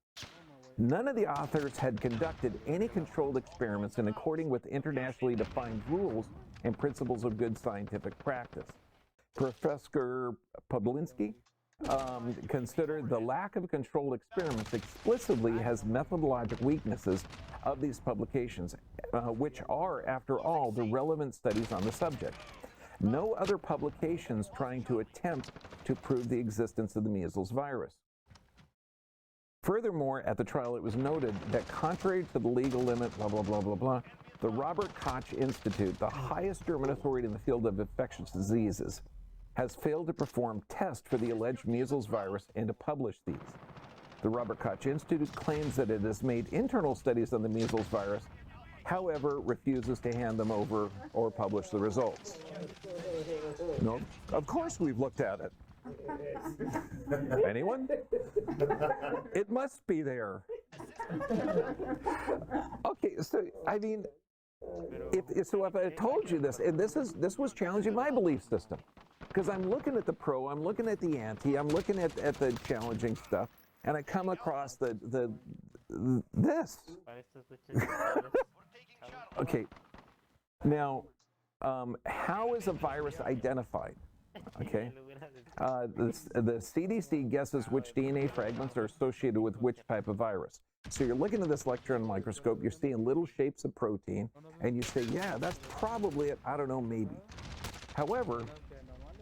S12: none of the authors had conducted any controlled experiments in accordance with internationally defined rules and principles of good scientific practice. Professor Podlinski considered the lack of controlled experiments explicitly as methodologic weaknesses of these publications, which are, after all, the relevant studies on the subject. No other publications trying to attempt to prove the existence of the measles virus. Furthermore, at the trial, it was noted that contrary to the legal limit, blah, blah, blah, blah, blah, the Robert Koch Institute, the highest German authority in the field of infectious diseases, has failed to perform tests for the alleged measles virus and to publish these. The Robert Koch Institute claims that it has made internal studies on the measles virus, however, refuses to hand them over or publish the results. No, of course we've looked at it. Anyone? It must be there. Okay, so I mean, if I told you this, and this was challenging my belief system, because I'm looking at the pro, I'm looking at the anti, I'm looking at the challenging stuff, and I come across this. Okay, now, how is a virus identified? Okay, the CDC guesses which DNA fragments are associated with which type of virus. So you're looking at this electron microscope, you're seeing little shapes of protein, and you say, yeah, that's probably it, I don't know, maybe. However,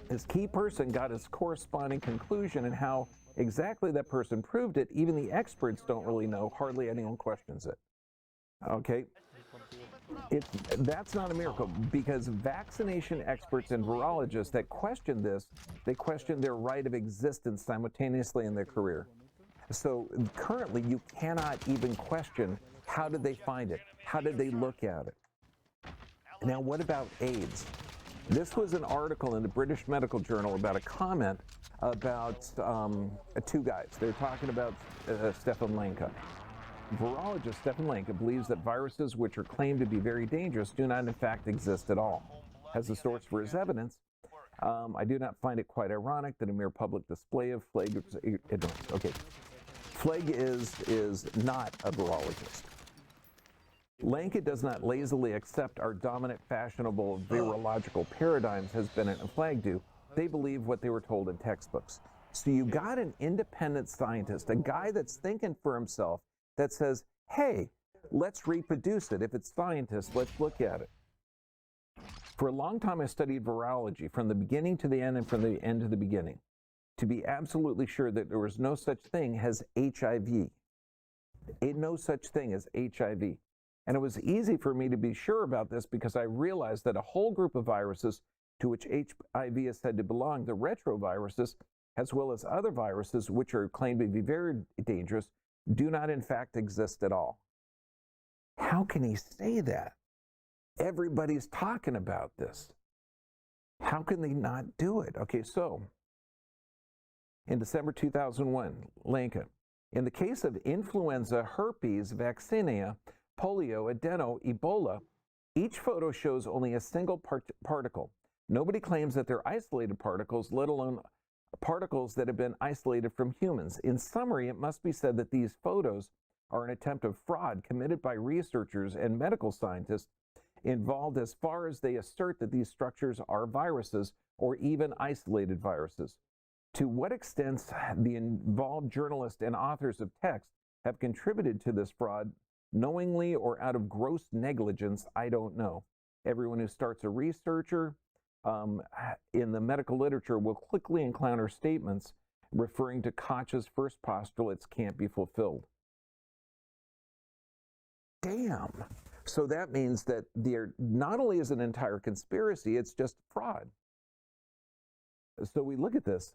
S12: this key person got his corresponding conclusion, and how exactly that person proved it, even the experts don't really know, hardly anyone questions it. Okay? That's not a miracle, because vaccination experts and virologists that question this, they question their right of existence simultaneously in their career. So currently you cannot even question, how did they find it? How did they look at it? Now, what about AIDS? This was an article in the British Medical Journal about a comment about 2 guys. They're talking about Stefanenka. Virologist Stefanenka believes that viruses which are claimed to be very dangerous do not in fact exist at all. As a source for his evidence, I do not find it quite ironic that a mere public display of Flegg is ignorance. Okay, Flegg is not a virologist. Lanka does not lazily accept our dominant fashionable virological paradigms as Bennett and Flegg do. They believe what they were told in textbooks. So you got an independent scientist, a guy that's thinking for himself, that says, hey, let's reproduce it. If it's scientists, let's look at it. For a long time, I studied virology from the beginning to the end and from the end to the beginning, to be absolutely sure that there was no such thing as HIV. No such thing as HIV. And it was easy for me to be sure about this because I realized that a whole group of viruses to which HIV is said to belong, the retroviruses, as well as other viruses which are claimed to be very dangerous, do not in fact exist at all. How can he say that? Everybody's talking about this. How can they not do it? Okay, so in December 2001, Lanka, in the case of influenza, herpes, vaccinia, polio, adeno, Ebola, each photo shows only a single particle. Nobody claims that they're isolated particles, let alone particles that have been isolated from humans. In summary, it must be said that these photos are an attempt of fraud committed by researchers and medical scientists involved, as far as they assert that these structures are viruses or even isolated viruses. To what extent the involved journalists and authors of text have contributed to this fraud Knowingly or out of gross negligence, I don't know. Everyone who starts a researcher in the medical literature will quickly encounter statements referring to Koch's first postulates can't be fulfilled. Damn. So that means that there not only is an entire conspiracy, it's just fraud. So we look at this,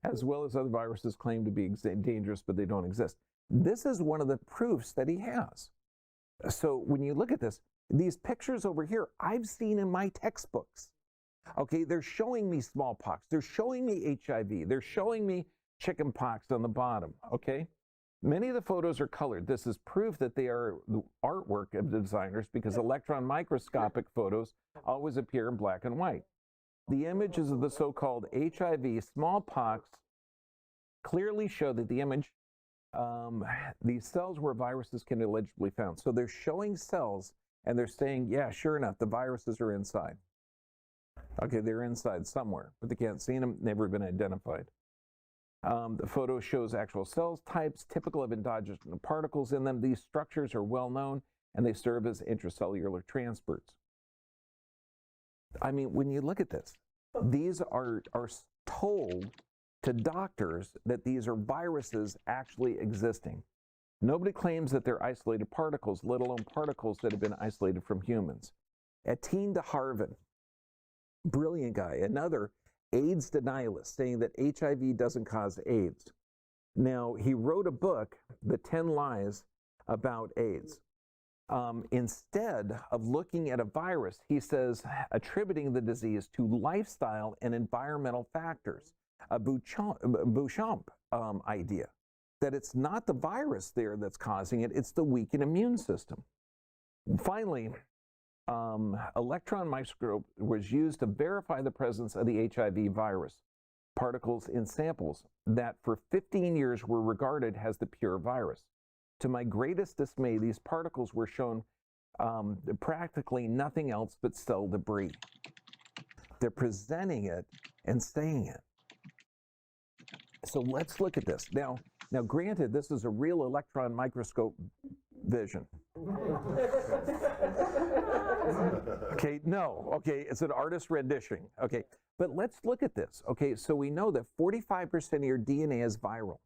S12: as well as other viruses claim to be dangerous, but they don't exist. This is one of the proofs that he has. So when you look at this, these pictures over here, I've seen in my textbooks. Okay, they're showing me smallpox, they're showing me HIV, they're showing me chickenpox on the bottom, okay? Many of the photos are colored. This is proof that they are the artwork of the designers because electron microscopic photos always appear in black and white. The images of the so-called HIV smallpox clearly show that the image, these cells where viruses can allegedly be found. So they're showing cells and they're saying, yeah, sure enough, the viruses are inside. Okay, they're inside somewhere, but they can't see them, never been identified. The photo shows actual cells types typical of endogenous particles in them. These structures are well known and they serve as intracellular transports. I mean, when you look at this, these are told to doctors that these are viruses actually existing. Nobody claims that they're isolated particles, let alone particles that have been isolated from humans. Etienne de Harvin, brilliant guy, another AIDS denialist, saying that HIV doesn't cause AIDS. Now, he wrote a book, The 10 Lies About AIDS. Instead of looking at a virus, he says, attributing the disease to lifestyle and environmental factors, a Beauchamp idea, that it's not the virus there that's causing it, it's the weakened immune system. Finally, electron microscope was used to verify the presence of the HIV virus particles in samples that for 15 years were regarded as the pure virus. To my greatest dismay, these particles were shown practically nothing else but cell debris. They're presenting it and saying it. So let's look at this. Now granted, this is a real electron microscope vision. Okay, no, okay, it's an artist rendition. Okay, but let's look at this. Okay, so we know that 45% of your DNA is viral.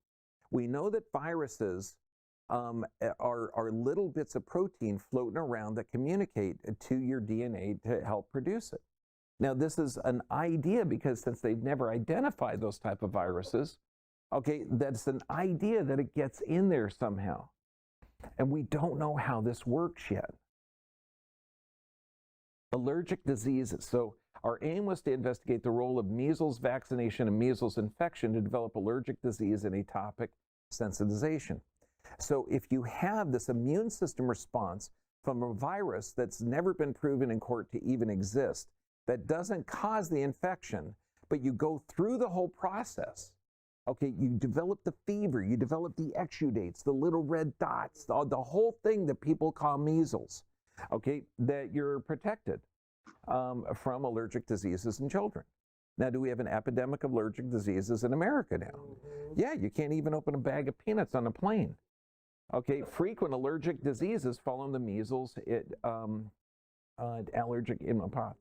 S12: We know that viruses are little bits of protein floating around that communicate to your DNA to help produce it. Now, this is an idea because since they've never identified those type of viruses, okay, that's an idea that it gets in there somehow. And we don't know how this works yet. Allergic diseases. So our aim was to investigate the role of measles vaccination and measles infection to develop allergic disease and atopic sensitization. So if you have this immune system response from a virus that's never been proven in court to even exist, that doesn't cause the infection, but you go through the whole process. Okay, you develop the fever, you develop the exudates, the little red dots, the whole thing that people call measles, okay, that you're protected from allergic diseases in children. Now, do we have an epidemic of allergic diseases in America now? Yeah, you can't even open a bag of peanuts on a plane. Okay, frequent allergic diseases following the measles, allergic immunopathy.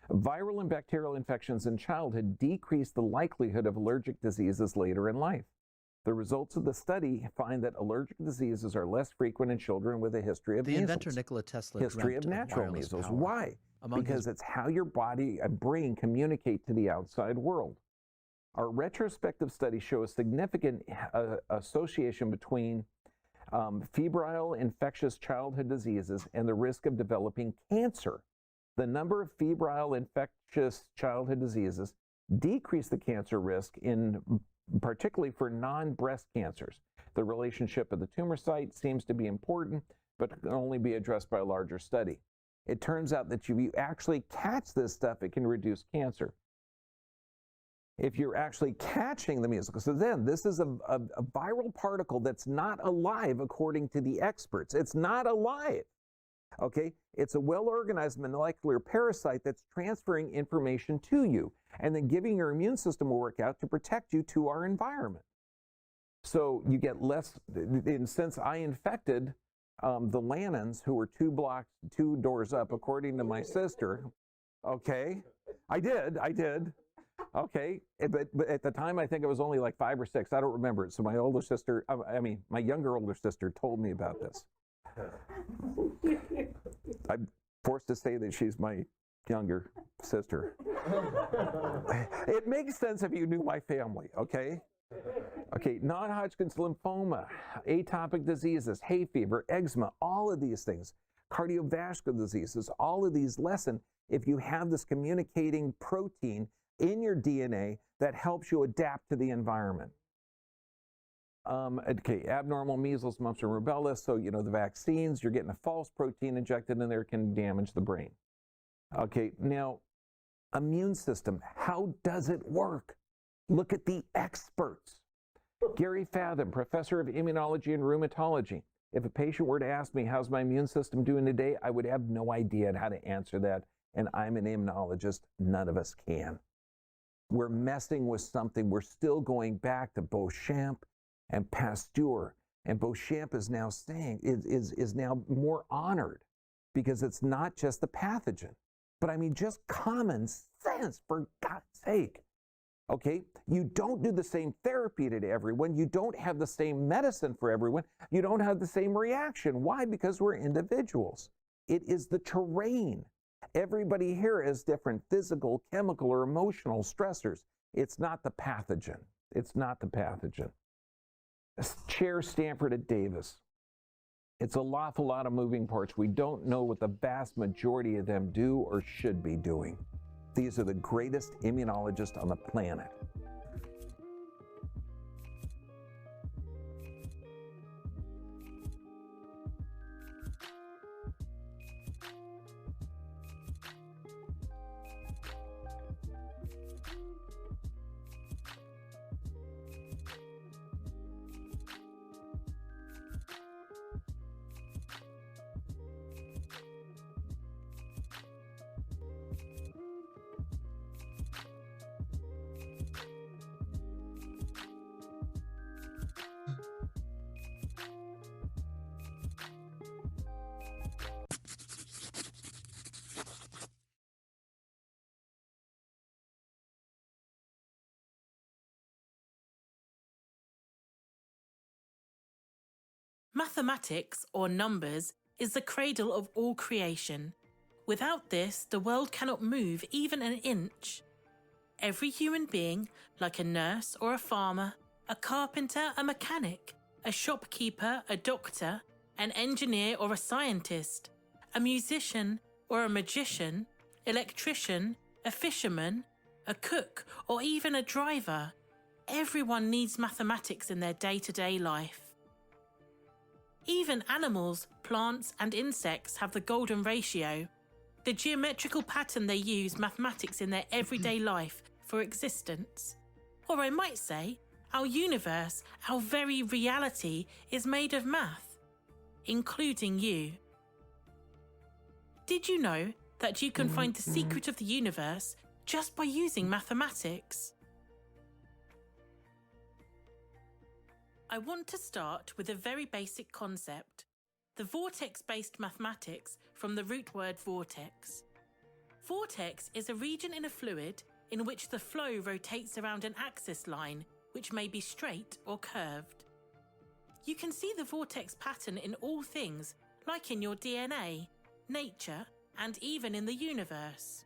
S12: Viral and bacterial infections in childhood decrease the likelihood of allergic diseases later in life. The results of the study find that allergic diseases are less frequent in children with a history of measles.
S16: The inventor Nikola Tesla
S12: history of natural measles. Why? Because it's how your body and brain communicate to the outside world. Our retrospective studies show a significant association between febrile infectious childhood diseases and the risk of developing cancer. The number of febrile infectious childhood diseases decrease the cancer risk in particularly for non-breast cancers. The relationship of the tumor site seems to be important, but can only be addressed by a larger study. It turns out that if you actually catch this stuff, it can reduce cancer. If you're actually catching the measles, so then this is a viral particle that's not alive according to the experts. It's not alive. Okay, it's a well-organized molecular parasite that's transferring information to you and then giving your immune system a workout to protect you to our environment. So you get less, in a sense, I infected the Lannons, who were 2 doors up, according to my sister. Okay, I did. Okay, but at the time, I think it was only like 5 or 6. I don't remember it. So my older sister, my younger older sister told me about this. I'm forced to say that she's my younger sister. It makes sense if you knew my family, okay? Okay, non-Hodgkin's lymphoma, atopic diseases, hay fever, eczema, all of these things, cardiovascular diseases, all of these lessen if you have this communicating protein in your DNA that helps you adapt to the environment. Okay, abnormal measles, mumps, and rubella. So, you know, the vaccines, you're getting a false protein injected in there, can damage the brain. Okay, now, immune system, how does it work? Look at the experts. Gary Fathom, professor of immunology and rheumatology. If a patient were to ask me, how's my immune system doing today? I would have no idea how to answer that. And I'm an immunologist. None of us can. We're messing with something. We're still going back to Beauchamp and Pasteur. And Beauchamp is now saying, is now more honored because it's not just the pathogen. But I mean, just common sense, for God's sake. Okay, you don't do the same therapy to everyone. You don't have the same medicine for everyone. You don't have the same reaction. Why? Because we're individuals. It is the terrain. Everybody here has different physical, chemical, or emotional stressors. It's not the pathogen. It's not the pathogen. Chair Stanford at Davis. It's a lawful lot of moving parts. We don't know what the vast majority of them do or should be doing. These are the greatest immunologists on the planet.
S16: Mathematics, or numbers, is the cradle of all creation. Without this, the world cannot move even an inch. Every human being, like a nurse or a farmer, a carpenter, a mechanic, a shopkeeper, a doctor, an engineer or a scientist, a musician or a magician, electrician, a fisherman, a cook, or even a driver, everyone needs mathematics in their day-to-day life. Even animals, plants, and insects have the golden ratio, the geometrical pattern they use mathematics in their everyday life for existence. Or I might say, our universe, our very reality, is made of math, including you. Did you know that you can find the secret of the universe just by using mathematics? I want to start with a very basic concept, the vortex-based mathematics from the root word vortex. Vortex is a region in a fluid in which the flow rotates around an axis line, which may be straight or curved. You can see the vortex pattern in all things, like in your DNA, nature, and even in the universe.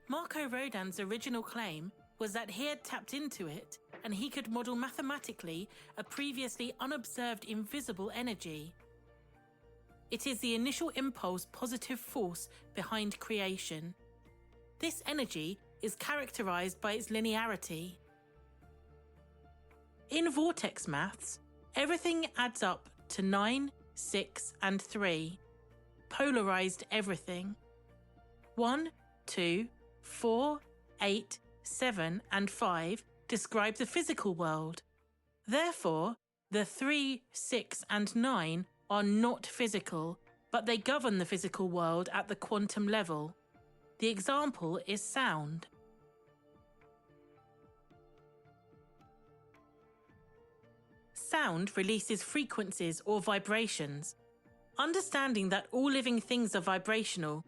S16: Marco Rodin's original claim was that he had tapped into it and he could model mathematically a previously unobserved invisible energy. It is the initial impulse positive force behind creation. This energy is characterized by its linearity. In vortex maths, everything adds up to 9, 6, and 3. Polarized everything. 1, 2, 4, 8, 7, and 5 describe the physical world. Therefore, the 3, 6, and 9 are not physical, but they govern the physical world at the quantum level. The example is sound. sound releases frequencies or vibrations. Understanding that all living things are vibrational,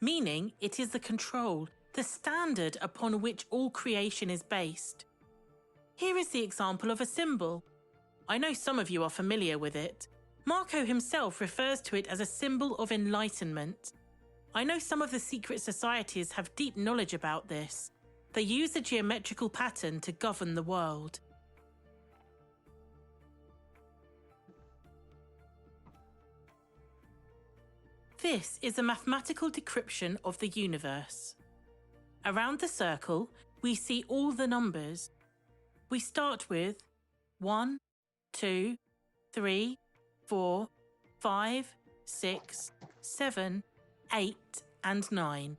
S16: meaning it is the control, the standard upon which all creation is based. Here is the example of a symbol. I know some of you are familiar with it. Marco himself refers to it as a symbol of enlightenment. I know some of the secret societies have deep knowledge about this. They use a geometrical pattern to govern the world. This is a mathematical decryption of the universe. Around the circle, we see all the numbers. We start with 1, 2, 3, 4, 5, 6, 7, 8, and 9.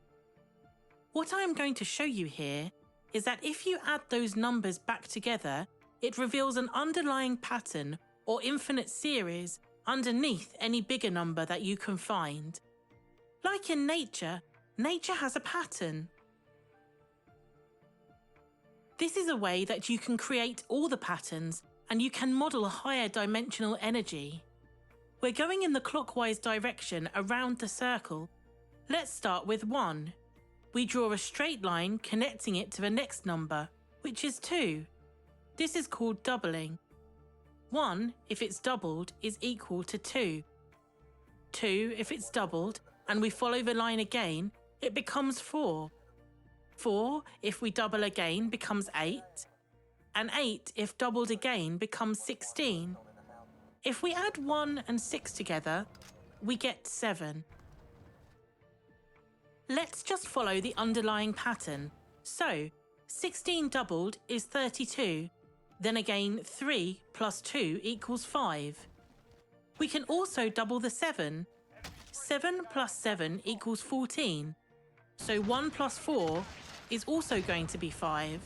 S16: What I am going to show you here is that if you add those numbers back together, it reveals an underlying pattern or infinite series underneath any bigger number that you can find. Like in nature, nature has a pattern. This is a way that you can create all the patterns and you can model a higher dimensional energy. We're going in the clockwise direction around the circle. Let's start with 1. We draw a straight line connecting it to the next number, which is 2. This is called doubling. 1, if it's doubled, is equal to 2. 2, if it's doubled, and we follow the line again, it becomes 4. 4, if we double again, becomes 8. And 8, if doubled again, becomes 16. If we add 1 and 6 together, we get 7. Let's just follow the underlying pattern. So, 16 doubled is 32. Then again, 3 plus 2 equals 5. We can also double the 7. 7 plus 7 equals 14. So 1 plus 4 is also going to be 5.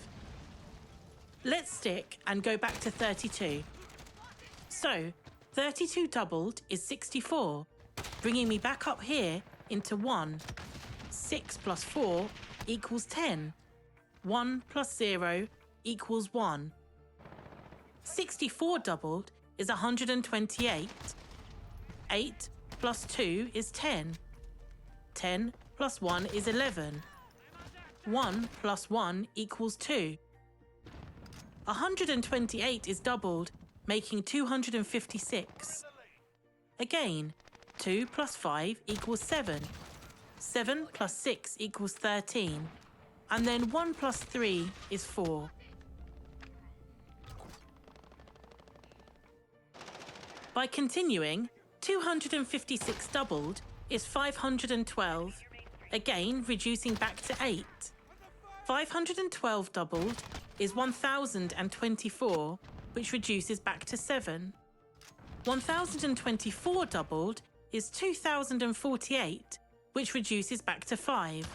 S16: Let's stick and go back to 32. So, 32 doubled is 64, bringing me back up here into 1. 6 plus 4 equals 10. 1 plus 0 equals 1. 64 doubled is 128. 8 plus 2 is 10. 10 plus 1 is 11. 1 plus 1 equals 2. 128 is doubled, making 256. Again, 2 plus 5 equals 7. 7 plus 6 equals 13. And then 1 plus 3 is 4. By continuing, 256 doubled is 512, again reducing back to 8. 512 doubled is 1024, which reduces back to 7. 1024 doubled is 2048, which reduces back to 5.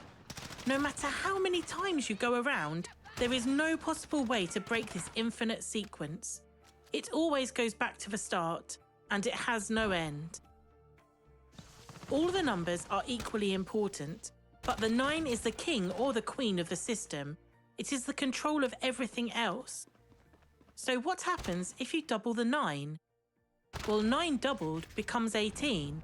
S16: No matter how many times you go around, there is no possible way to break this infinite sequence. It always goes back to the start, and it has no end. All the numbers are equally important, but the 9 is the king or the queen of the system. It is the control of everything else. So what happens if you double the 9? Well, 9 doubled becomes 18.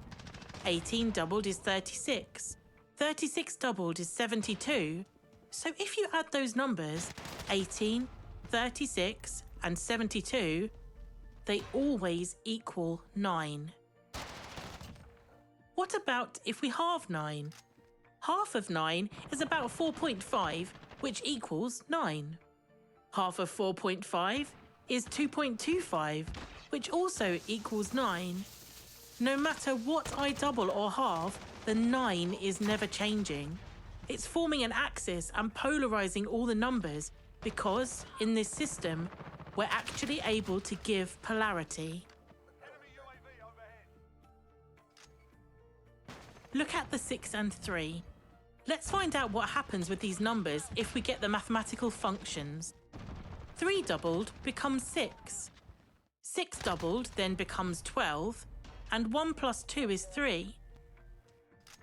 S16: 18 doubled is 36. 36 doubled is 72. So if you add those numbers, 18, 36, and 72, they always equal 9. What about if we halve 9? Half of 9 is about 4.5, which equals 9. Half of 4.5 is 2.25, which also equals 9. No matter what I double or halve, the 9 is never changing. It's forming an axis and polarizing all the numbers because, in this system, we're actually able to give polarity. Look at the 6 and 3. Let's find out what happens with these numbers if we get the mathematical functions. 3 doubled becomes 6. 6 doubled then becomes 12, and 1 plus 2 is 3.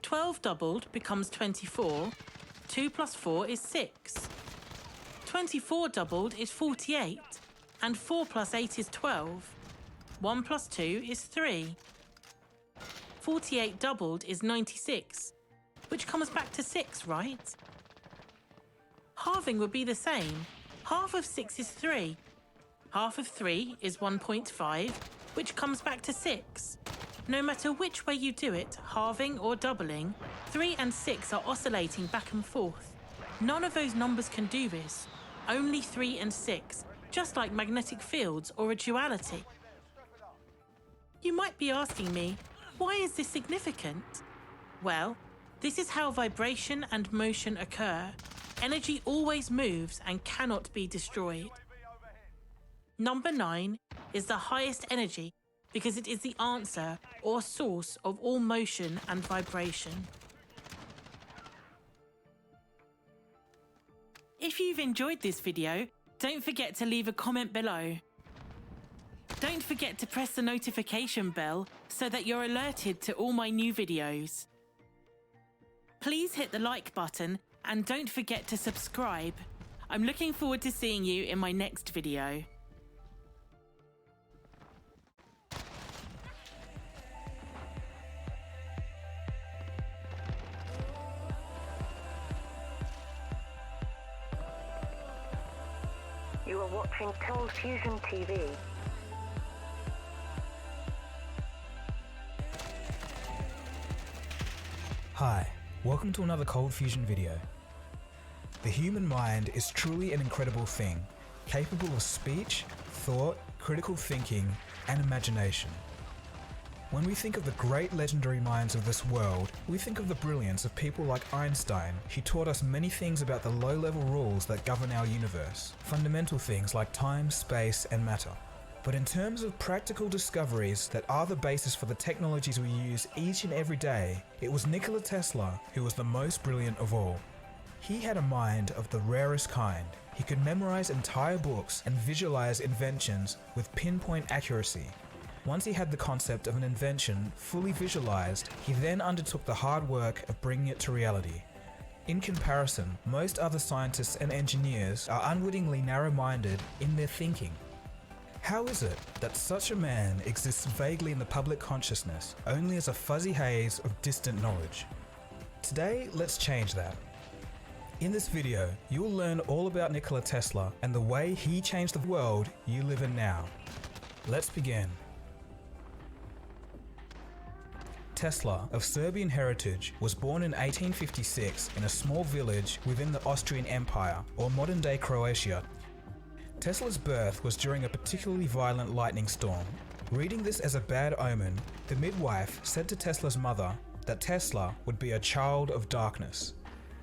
S16: 12 doubled becomes 24, 2 plus 4 is 6. 24 doubled is 48, and 4 plus 8 is 12. 1 plus 2 is 3. 48 doubled is 96, which comes back to 6, right? Halving would be the same. Half of 6 is 3. Half of 3 is 1.5, which comes back to 6. No matter which way you do it, halving or doubling, 3 and 6 are oscillating back and forth. None of those numbers can do this. Only 3 and 6, just like magnetic fields or a duality. You might be asking me, why is this significant? Well, this is how vibration and motion occur. Energy always moves and cannot be destroyed. Number 9 is the highest energy because it is the answer or source of all motion and vibration. If you've enjoyed this video, don't forget to leave a comment below. Don't forget to press the notification bell so that you're alerted to all my new videos. Please hit the like button and don't forget to subscribe. I'm looking forward to seeing you in my next video.
S17: You are watching Cold Fusion TV.
S18: Hi, welcome to another Cold Fusion video. The human mind is truly an incredible thing, capable of speech, thought, critical thinking, and imagination. When we think of the great legendary minds of this world, we think of the brilliance of people like Einstein, who taught us many things about the low-level rules that govern our universe, fundamental things like time, space, and matter. But in terms of practical discoveries that are the basis for the technologies we use each and every day, it was Nikola Tesla who was the most brilliant of all. He had a mind of the rarest kind. He could memorize entire books and visualize inventions with pinpoint accuracy. Once he had the concept of an invention fully visualized, he then undertook the hard work of bringing it to reality. In comparison, most other scientists and engineers are unwittingly narrow-minded in their thinking. How is it that such a man exists vaguely in the public consciousness, only as a fuzzy haze of distant knowledge? Today, let's change that. In this video, you'll learn all about Nikola Tesla and the way he changed the world you live in now. Let's begin. Tesla, of Serbian heritage, was born in 1856 in a small village within the Austrian Empire, or modern-day Croatia. Tesla's birth was during a particularly violent lightning storm. Reading this as a bad omen, the midwife said to Tesla's mother that Tesla would be a child of darkness.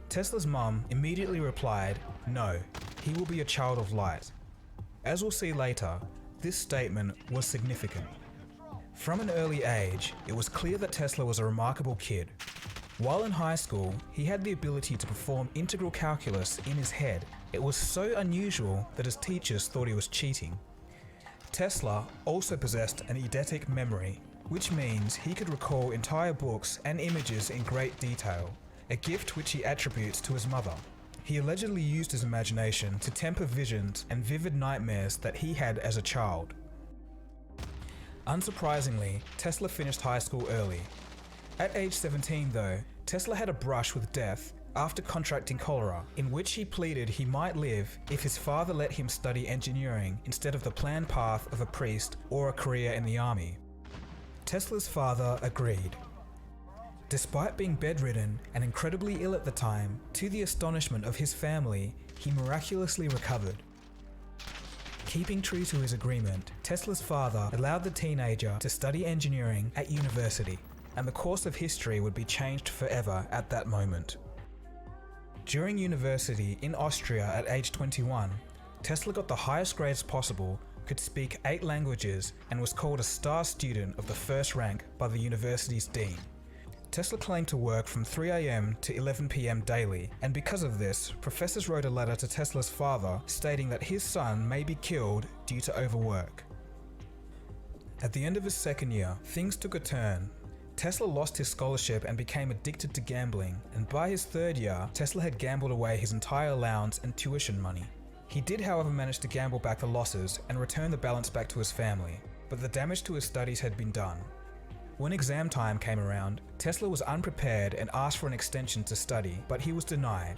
S18: Tesla's mum immediately replied, "No, he will be a child of light." As we'll see later, this statement was significant. From an early age, it was clear that Tesla was a remarkable kid. While in high school, he had the ability to perform integral calculus in his head. It was so unusual that his teachers thought he was cheating. Tesla also possessed an eidetic memory, which means he could recall entire books and images in great detail, a gift which he attributes to his mother. He allegedly used his imagination to temper visions and vivid nightmares that he had as a child. Unsurprisingly, Tesla finished high school early. At age 17 though, Tesla had a brush with death after contracting cholera, in which he pleaded he might live if his father let him study engineering instead of the planned path of a priest or a career in the army. Tesla's father agreed. Despite being bedridden and incredibly ill at the time, to the astonishment of his family, he miraculously recovered. Keeping true to his agreement, Tesla's father allowed the teenager to study engineering at university, and the course of history would be changed forever at that moment. During university in Austria at age 21, Tesla got the highest grades possible, could speak 8 languages, and was called a star student of the first rank by the university's dean. Tesla claimed to work from 3 AM to 11 PM daily, and because of this, professors wrote a letter to Tesla's father stating that his son may be killed due to overwork. At the end of his second year, things took a turn. Tesla lost his scholarship and became addicted to gambling, and by his third year, Tesla had gambled away his entire allowance and tuition money. He did, however, manage to gamble back the losses and return the balance back to his family. but the damage to his studies had been done. When exam time came around, Tesla was unprepared and asked for an extension to study, but he was denied.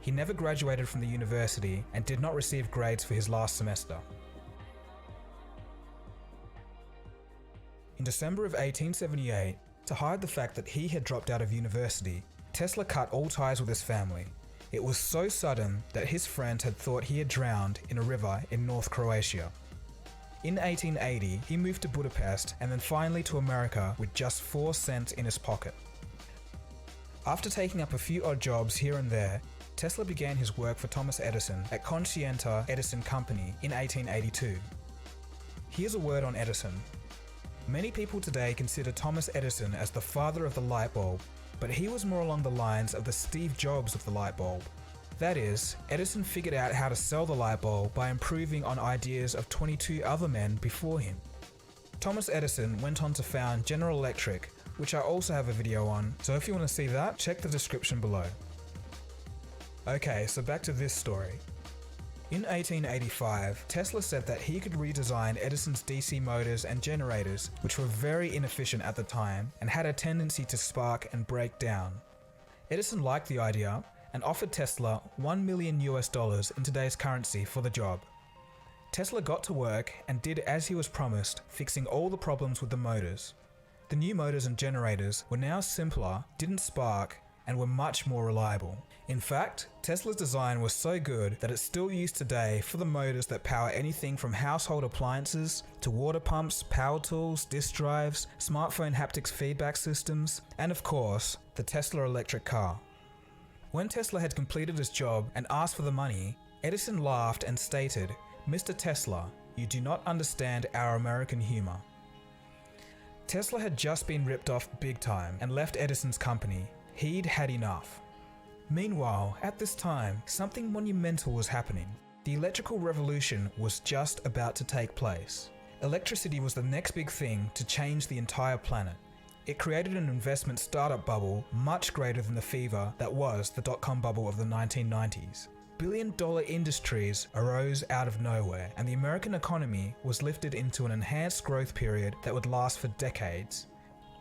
S18: He never graduated from the university and did not receive grades for his last semester. In December of 1878, to hide the fact that he had dropped out of university, Tesla cut all ties with his family. It was so sudden that his friends had thought he had drowned in a river in North Croatia. In 1880, he moved to Budapest and then finally to America with just 4 cents in his pocket. After taking up a few odd jobs here and there, Tesla began his work for Thomas Edison at Conscienta Edison Company in 1882. Here's a word on Edison. Many people today consider Thomas Edison as the father of the light bulb, but he was more along the lines of the Steve Jobs of the light bulb. That is, Edison figured out how to sell the light bulb by improving on ideas of 22 other men before him. Thomas Edison went on to found General Electric, which I also have a video on, so if you want to see that, check the description below. Okay, so back to this story. In 1885, Tesla said that he could redesign Edison's DC motors and generators, which were very inefficient at the time and had a tendency to spark and break down. Edison liked the idea and offered Tesla $1 million in today's currency for the job. Tesla got to work and did as he was promised, fixing all the problems with the motors. The new motors and generators were now simpler, didn't spark, and were much more reliable. In fact, Tesla's design was so good that it's still used today for the motors that power anything from household appliances to water pumps, power tools, disk drives, smartphone haptics feedback systems, and of course, the Tesla electric car. When Tesla had completed his job and asked for the money, Edison laughed and stated, "Mr. Tesla, you do not understand our American humor." Tesla had just been ripped off big time and left Edison's company. He'd had enough. Meanwhile, at this time, something monumental was happening. The electrical revolution was just about to take place. Electricity was the next big thing to change the entire planet. It created an investment startup bubble much greater than the fever that was the dot-com bubble of the 1990s. Billion-dollar industries arose out of nowhere, and the American economy was lifted into an enhanced growth period that would last for decades.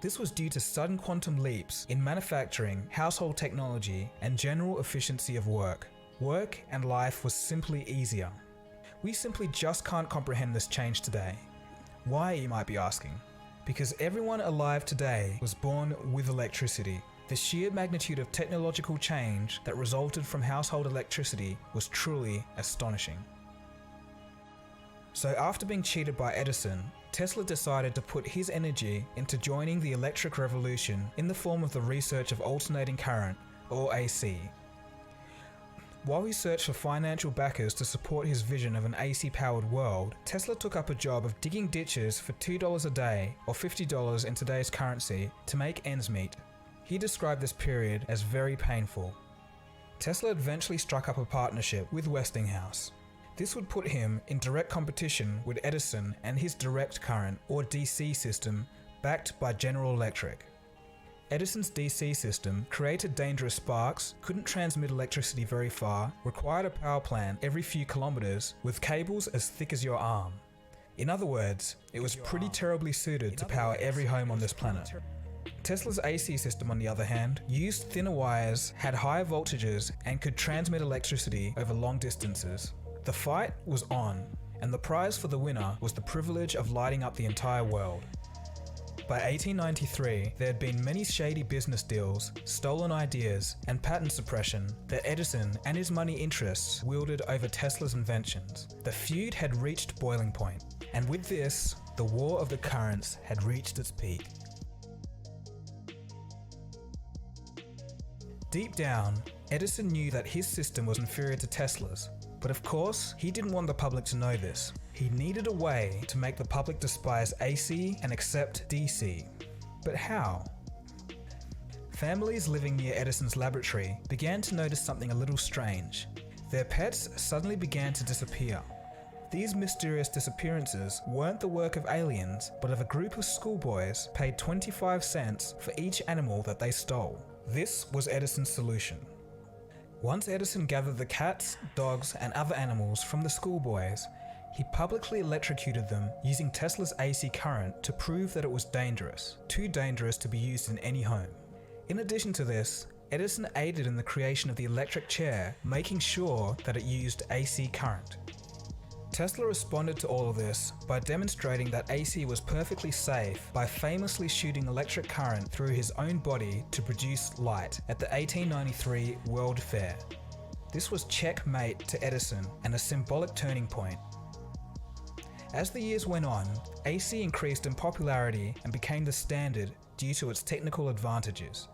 S18: This was due to sudden quantum leaps in manufacturing, household technology, and general efficiency of work. Work and life was simply easier. We simply just can't comprehend this change today. Why, you might be asking? Because everyone alive today was born with electricity. The sheer magnitude of technological change that resulted from household electricity was truly astonishing. So after being cheated by Edison, Tesla decided to put his energy into joining the electric revolution in the form of the research of alternating current, or AC. While he searched for financial backers to support his vision of an AC-powered world, Tesla took up a job of digging ditches for $2 a day, or $50 in today's currency, to make ends meet. He described this period as very painful. Tesla eventually struck up a partnership with Westinghouse. This would put him in direct competition with Edison and his direct current, or DC system, backed by General Electric. Edison's DC system created dangerous sparks, couldn't transmit electricity very far, required a power plant every few kilometers with cables as thick as your arm. In other words, it was pretty terribly suited to power every home on this planet. Tesla's AC system, on the other hand, used thinner wires, had higher voltages, and could transmit electricity over long distances. The fight was on, and the prize for the winner was the privilege of lighting up the entire world. By 1893, there had been many shady business deals, stolen ideas, and patent suppression that Edison and his money interests wielded over Tesla's inventions. The feud had reached boiling point, and with this, the war of the currents had reached its peak. Deep down, Edison knew that his system was inferior to Tesla's. But of course, he didn't want the public to know this. He needed a way to make the public despise AC and accept DC. But how? Families living near Edison's laboratory began to notice something a little strange. Their pets suddenly began to disappear. These mysterious disappearances weren't the work of aliens, but of a group of schoolboys paid 25 cents for each animal that they stole. This was Edison's solution. Once Edison gathered the cats, dogs, and other animals from the schoolboys, He publicly electrocuted them using Tesla's AC current to prove that it was dangerous, too dangerous to be used in any home. In addition to this, Edison aided in the creation of the electric chair, making sure that it used AC current. Tesla responded to all of this by demonstrating that AC was perfectly safe by famously shooting electric current through his own body to produce light at the 1893 World Fair. This was checkmate to Edison and a symbolic turning point. As the years went on, AC increased in popularity and became the standard due to its technical advantages.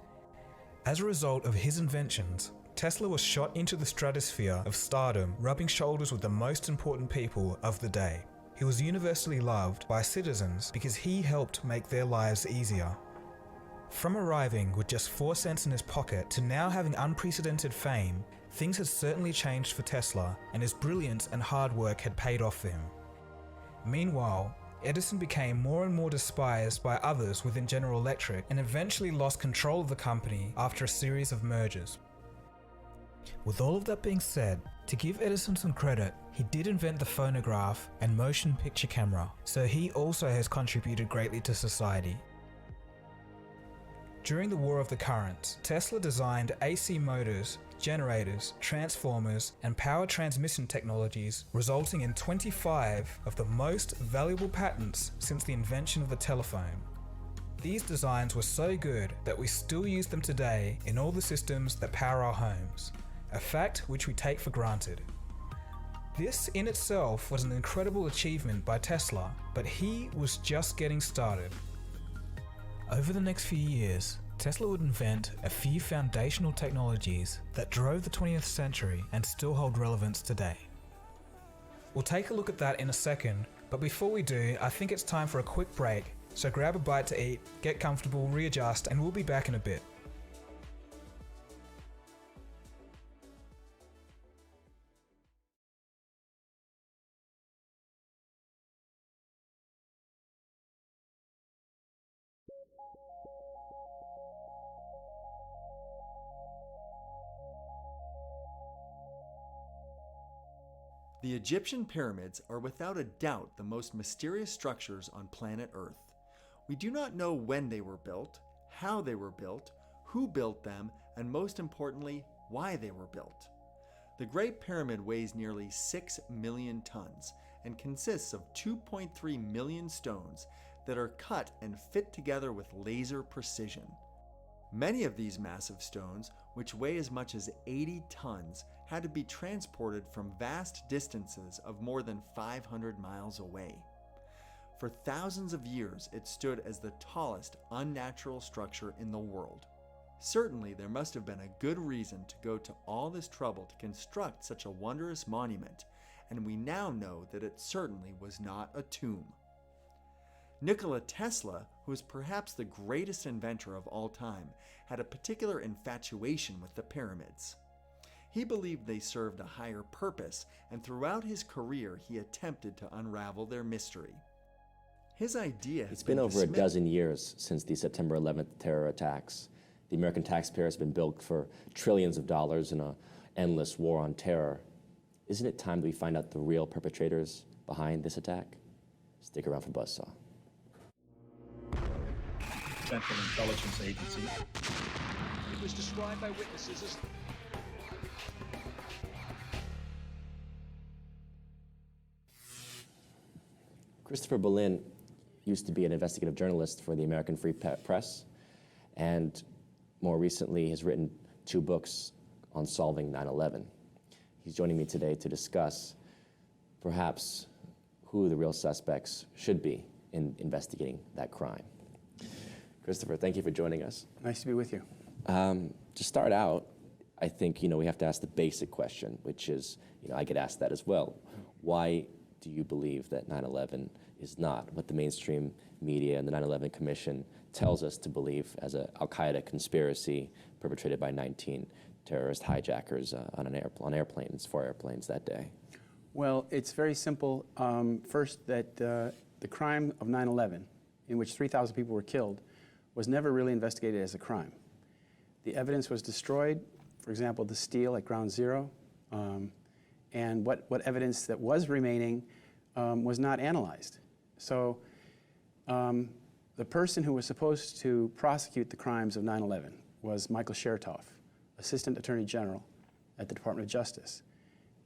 S18: As a result of his inventions, Tesla was shot into the stratosphere of stardom, rubbing shoulders with the most important people of the day. He was universally loved by citizens because he helped make their lives easier. From arriving with just 4 cents in his pocket to now having unprecedented fame, things had certainly changed for Tesla, and his brilliance and hard work had paid off for him. Meanwhile, Edison became more and more despised by others within General Electric and eventually lost control of the company after a series of mergers. With all of that being said, to give Edison some credit, he did invent the phonograph and motion picture camera, so he also has contributed greatly to society. During the War of the Currents, Tesla designed AC motors, generators, transformers, and power transmission technologies, resulting in 25 of the most valuable patents since the invention of the telephone. These designs were so good that we still use them today in all the systems that power our homes, a fact which we take for granted. This in itself was an incredible achievement by Tesla, but he was just getting started. Over the next few years, Tesla would invent a few foundational technologies that drove the 20th century and still hold relevance today. We'll take a look at that in a second, but before we do, I think it's time for a quick break, so grab a bite to eat, get comfortable, readjust, and we'll be back in a bit.
S19: The Egyptian pyramids are without a doubt the most mysterious structures on planet Earth. We do not know when they were built, how they were built, who built them, and most importantly, why they were built. The Great Pyramid weighs nearly 6 million tons and consists of 2.3 million stones that are cut and fit together with laser precision. Many of these massive stones, which weigh as much as 80 tons, had to be transported from vast distances of more than 500 miles away. For thousands of years, it stood as the tallest unnatural structure in the world. Certainly, there must have been a good reason to go to all this trouble to construct such a wondrous monument, and we now know that it certainly was not a tomb. Nikola Tesla, who is perhaps the greatest inventor of all time, had a particular infatuation with the pyramids. He believed they served a higher purpose, and throughout his career he attempted to unravel their mystery. His idea has
S20: It's been over a dozen years since the September 11th terror attacks. The American taxpayer has been bilked for trillions of dollars in an endless war on terror. Isn't it time that we find out the real perpetrators behind this attack? Stick around for Buzzsaw.
S21: Central Intelligence Agency.
S22: It was described by witnesses as...
S20: Christopher Berlin used to be an investigative journalist for the American Free Press, and more recently has written 2 books on solving 9/11. He's joining me today to discuss perhaps who the real suspects should be in investigating that crime. Christopher, thank you for joining us.
S23: Nice to be with you.
S20: To start out, I think we have to ask the basic question, which is, I get asked that as well. Why do you believe that 9/11 is not what the mainstream media and the 9/11 Commission tells us to believe as an al-Qaeda conspiracy perpetrated by 19 terrorist hijackers on airplanes, 4 airplanes that day?
S23: Well, it's very simple. First, that the crime of 9/11, in which 3,000 people were killed, was never really investigated as a crime. The evidence was destroyed, for example, the steel at Ground Zero, and what evidence that was remaining was not analyzed. So the person who was supposed to prosecute the crimes of 9/11 was Michael Chertoff, Assistant Attorney General at the Department of Justice.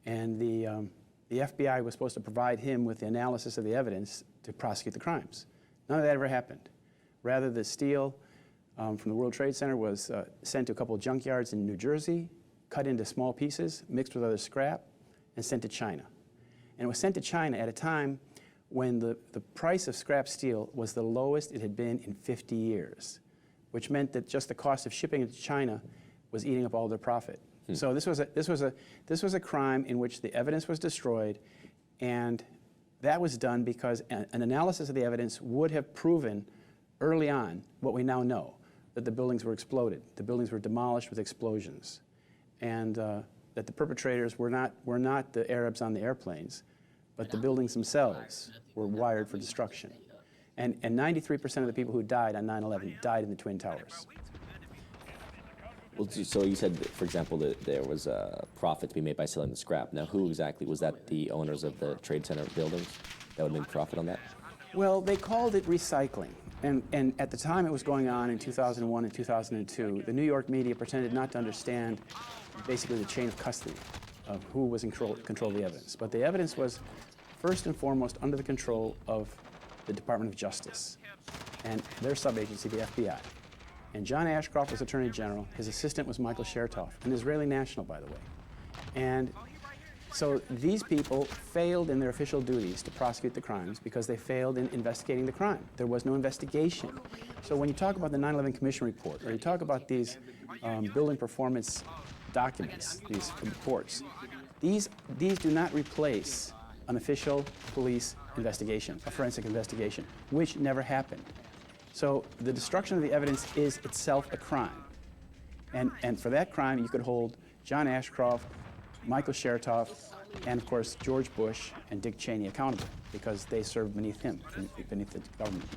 S23: And the FBI was supposed to provide him with the analysis of the evidence to prosecute the crimes. None of that ever happened. Rather, the steel from the World Trade Center was sent to a couple of junkyards in New Jersey, cut into small pieces, mixed with other scrap, and sent to China. And it was sent to China at a time when the price of scrap steel was the lowest it had been in 50 years, which meant that just the cost of shipping it to China was eating up all their profit. So this was a crime in which the evidence was destroyed, and that was done because an analysis of the evidence would have proven early on what we now know, that the buildings were exploded, the buildings were demolished with explosions, and that the perpetrators were not the Arabs on the airplanes, but the buildings themselves were wired for destruction. And 93% of the people who died on 9/11 died in the Twin Towers.
S20: Well, so you said, for example, that there was a profit to be made by selling the scrap. Now, who exactly? Was that the owners of the Trade Center buildings that would make profit on that?
S23: Well, they called it recycling. And at the time it was going on in 2001 and 2002, the New York media pretended not to understand basically the chain of custody of who was in control of the evidence. But the evidence was first and foremost under the control of the Department of Justice and their sub-agency, the FBI. And John Ashcroft was Attorney General. His assistant was Michael Chertoff, an Israeli national, by the way. And so these people failed in their official duties to prosecute the crimes because they failed in investigating the crime. There was no investigation. So when you talk about the 9/11 Commission report, or you talk about these building performance documents, these reports, these do not replace an official police investigation, a forensic investigation, which never happened. So the destruction of the evidence is itself a crime. And for that crime, you could hold John Ashcroft, Michael Chertoff, and of course George Bush and Dick Cheney accountable because they served beneath him, beneath the government.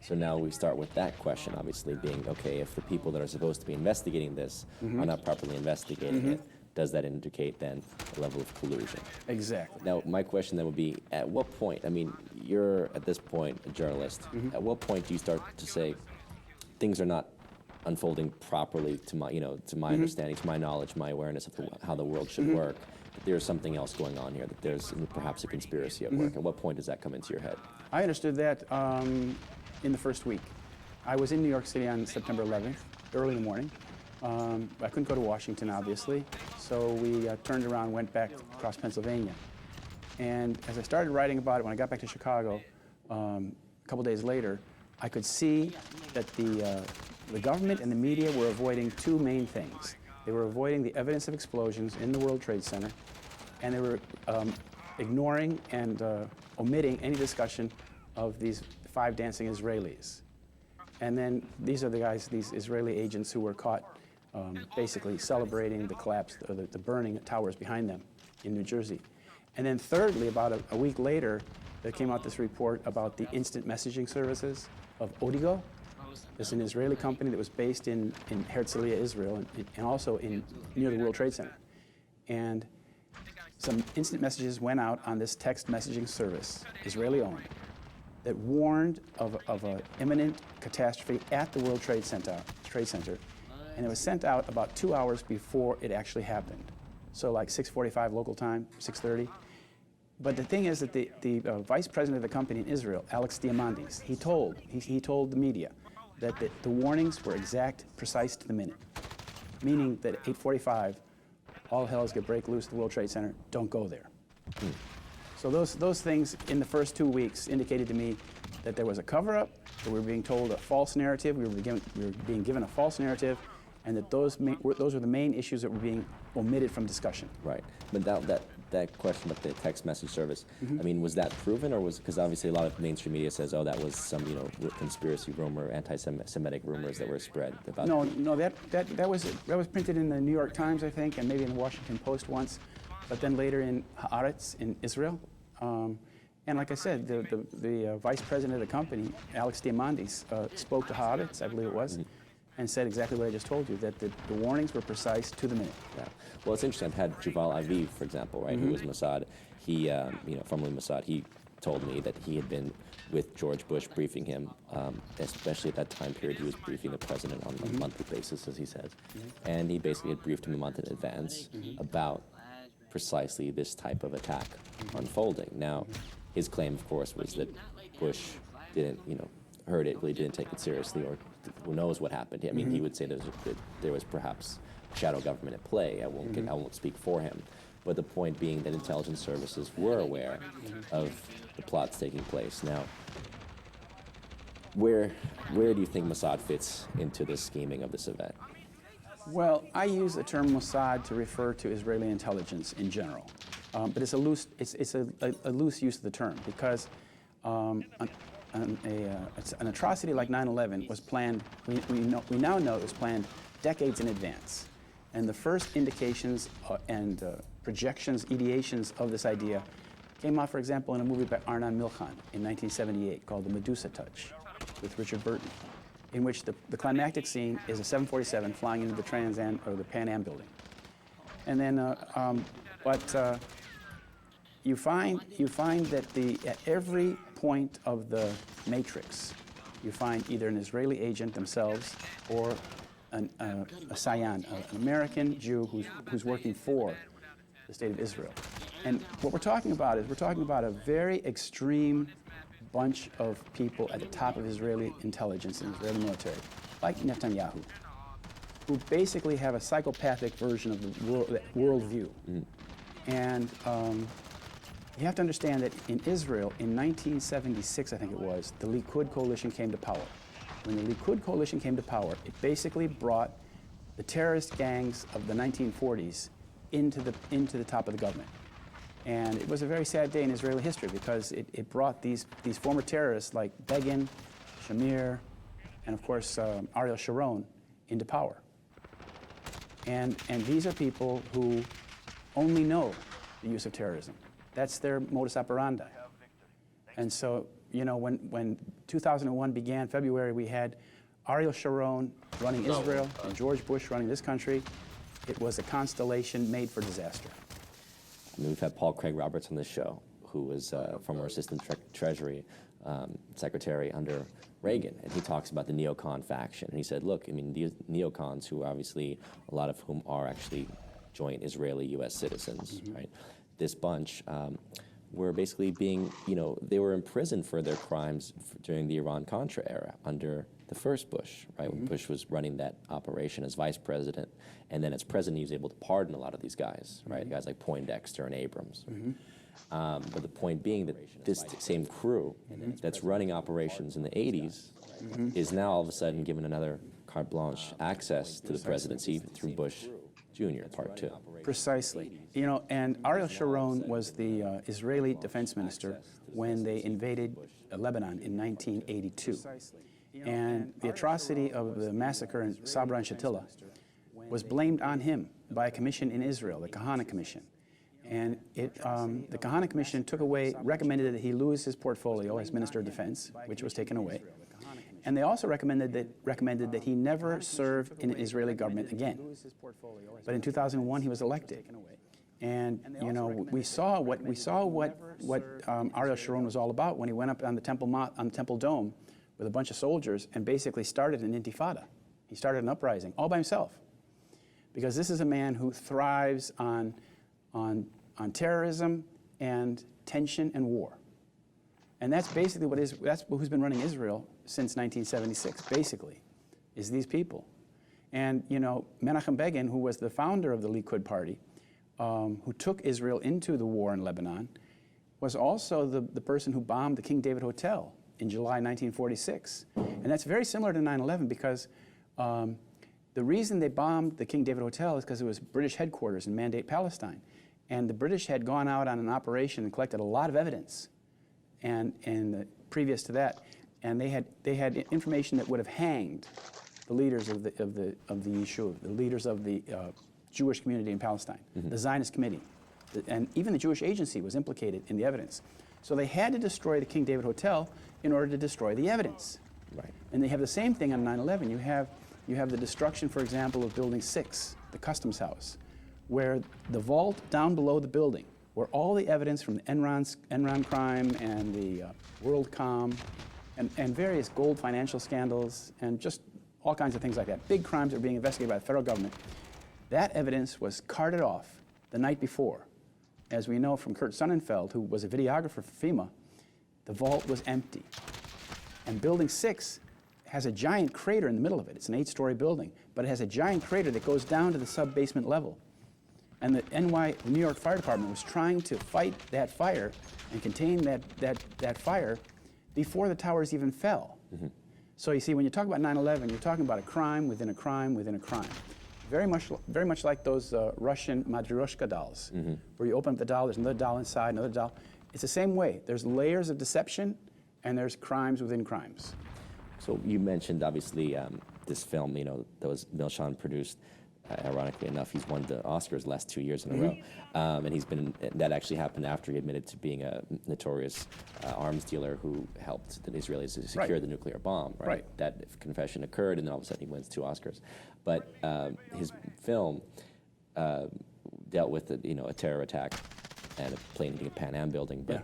S20: So now we start with that question, obviously, being, okay, if the people that are supposed to be investigating this are not properly investigating it, does that indicate then a level of collusion?
S23: Exactly.
S20: Now, my question then would be, at what point, I mean, you're at this point a journalist, at what point do you start to say things are not unfolding properly to my, to my understanding, to my knowledge, my awareness of how the world should work, that there's something else going on here, that there's perhaps a conspiracy at work? At what point does that come into your head?
S23: I understood that in the first week. I was in New York City on September 11th, early in the morning. I couldn't go to Washington, obviously, so we turned around and went back across Pennsylvania. And as I started writing about it, when I got back to Chicago, a couple days later, I could see that the government and the media were avoiding two main things. They were avoiding the evidence of explosions in the World Trade Center, and they were ignoring and omitting any discussion of these 5 dancing Israelis. And then these are the guys, these Israeli agents who were caught basically celebrating the collapse, the burning towers behind them in New Jersey. And then thirdly, about a week later, there came out this report about the instant messaging services of Odigo. It's an Israeli company that was based in Herzliya, Israel, and also near the World Trade Center. And some instant messages went out on this text messaging service, Israeli-owned, that warned of an imminent catastrophe at the World Trade Center, and it was sent out about 2 hours before it actually happened. So like 6:45 local time, 6:30. But the thing is that the vice president of the company in Israel, Alex Diamandis, he told the media that the warnings were exact, precise to the minute, meaning that at 8:45, all hell is going to break loose at the World Trade Center, don't go there. So those things in the first 2 weeks indicated to me that there was a cover-up, that we were being told a false narrative, we were being given a false narrative, and that those were the main issues that were being omitted from discussion.
S20: Right. But that question about the text message service, I mean, was that proven, or was, because obviously a lot of mainstream media says, oh, that was some, conspiracy rumor, anti-Semitic rumors that were spread about.
S23: No, that was printed in the New York Times, I think, and maybe in the Washington Post once, but then later in Haaretz in Israel. And like I said, the vice president of the company, Alex Diamandis, spoke to Haaretz, I believe it was, and said exactly what I just told you, that the warnings were precise to the minute.
S20: Yeah. Well, it's interesting. I've had Juval Aviv, for example, right, who was Mossad. he, formerly Mossad, he told me that he had been with George Bush briefing him, especially at that time period. He was briefing the president on a monthly basis, as he says. And he basically had briefed him a month in advance about precisely this type of attack unfolding. Now, his claim, of course, was that Bush didn't, heard it, really didn't take it seriously, or who knows what happened. I mean, he would say that there was perhaps shadow government at play. I won't speak for him. But the point being that intelligence services were aware of the plots taking place. Now, where do you think Mossad fits into this scheming of this event?
S23: Well, I use the term Mossad to refer to Israeli intelligence in general, but it's a loose use of the term because an atrocity like 9/11 was planned. We now know it was planned decades in advance, and the first indications and projections, ideations of this idea came out, for example, in a movie by Arnon Milchan in 1978 called The Medusa Touch with Richard Burton, in which the climactic scene is a 747 flying into the the Pan Am building. And then, you find that at every point of the matrix, you find either an Israeli agent themselves or a Sayan, an American Jew who's working for the state of Israel. And what we're talking about a very extreme bunch of people at the top of Israeli intelligence and Israeli military, like Netanyahu, who basically have a psychopathic version of the worldview. And you have to understand that in Israel, in 1976, I think it was, the Likud coalition came to power. When the Likud coalition came to power, it basically brought the terrorist gangs of the 1940s into the top of the government. And it was a very sad day in Israeli history because it brought these former terrorists like Begin, Shamir, and of course Ariel Sharon into power. And these are people who only know the use of terrorism. That's their modus operandi. And so, when 2001 began, February, we had Ariel Sharon running Israel and George Bush running this country. It was a constellation made for disaster.
S20: I mean, we've had Paul Craig Roberts on this show, who was former Assistant Treasury Secretary under Reagan, and he talks about the neocon faction. And he said, look, I mean, these neocons, who are obviously, a lot of whom are actually joint Israeli U.S. citizens, right? This bunch were basically being, they were imprisoned for their crimes during the Iran-Contra era under the first Bush, right? When Bush was running that operation as vice president, and then as president, he was able to pardon a lot of these guys, right? Guys like Poindexter and Abrams. But the point being that this same crew that's running operations in the 80s is now all of a sudden given another carte blanche access to the presidency through Bush Jr. Part 2.
S23: Precisely. And Ariel Sharon was the Israeli defense minister when they invaded Lebanon in 1982. And the atrocity of the massacre in Sabra and Shatila was blamed on him by a commission in Israel, the Kahana Commission. And the Kahana Commission recommended that he lose his portfolio as Minister of Defense, which was taken away. And they also recommended that he never serve in an Israeli government again. But in 2001, he was elected. And we saw what Ariel Sharon was all about when he went up on the Temple Dome with a bunch of soldiers and basically started an intifada. He started an uprising all by himself, because this is a man who thrives on terrorism and tension and war. And that's basically who's been running Israel since 1976, basically, is these people. And, Menachem Begin, who was the founder of the Likud party, who took Israel into the war in Lebanon, was also the person who bombed the King David Hotel in July 1946. And that's very similar to 9/11 because the reason they bombed the King David Hotel is because it was British headquarters in Mandate, Palestine. And the British had gone out on an operation and collected a lot of evidence and previous to that. And they had information that would have hanged the leaders of the Yishuv, the leaders of the Jewish community in Palestine, the Zionist Committee, and even the Jewish Agency was implicated in the evidence. So they had to destroy the King David Hotel in order to destroy the evidence.
S20: Right.
S23: And they have the same thing on 9/11. You have the destruction, for example, of Building 6, the Customs House, where the vault down below the building where all the evidence from the Enron crime and the WorldCom and various gold financial scandals and just all kinds of things like that, big crimes that are being investigated by the federal government, that evidence was carted off the night before. As we know from Kurt Sonnenfeld, who was a videographer for FEMA, the vault was empty. And Building 6 has a giant crater in the middle of it. It's an 8-story building, but it has a giant crater that goes down to the sub-basement level. And the New York Fire Department was trying to fight that fire and contain that fire before the towers even fell.
S20: Mm-hmm.
S23: So you see, when you talk about 9/11, you're talking about a crime within a crime within a crime. Very much like those Russian Matryoshka dolls, where you open up the doll, there's another doll inside, another doll. It's the same way. There's layers of deception, and there's crimes within crimes.
S20: So you mentioned, obviously, this film, that was Milchan produced. Ironically enough, he's won the Oscars the last 2 years in a row. And that actually happened after he admitted to being a notorious arms dealer who helped the Israelis to secure the nuclear bomb, right? That confession occurred, and then all of a sudden he wins 2 Oscars. But his film dealt with a terror attack and a plane hitting a Pan Am building. But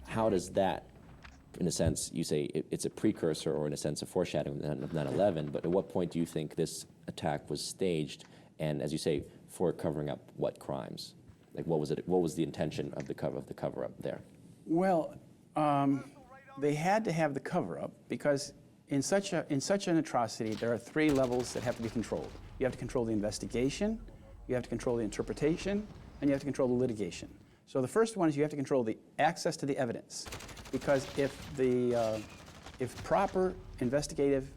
S20: how does that, in a sense, you say it's a precursor or in a sense a foreshadowing of 9/11, but at what point do you think this attack was staged, and as you say, for covering up what crimes? Like what was the intention of the cover-up there?
S23: Well, they had to have the cover-up because in such an atrocity, there are 3 levels that have to be controlled. You have to control the investigation, you have to control the interpretation, and you have to control the litigation. So the first one is you have to control the access to the evidence, because if proper investigative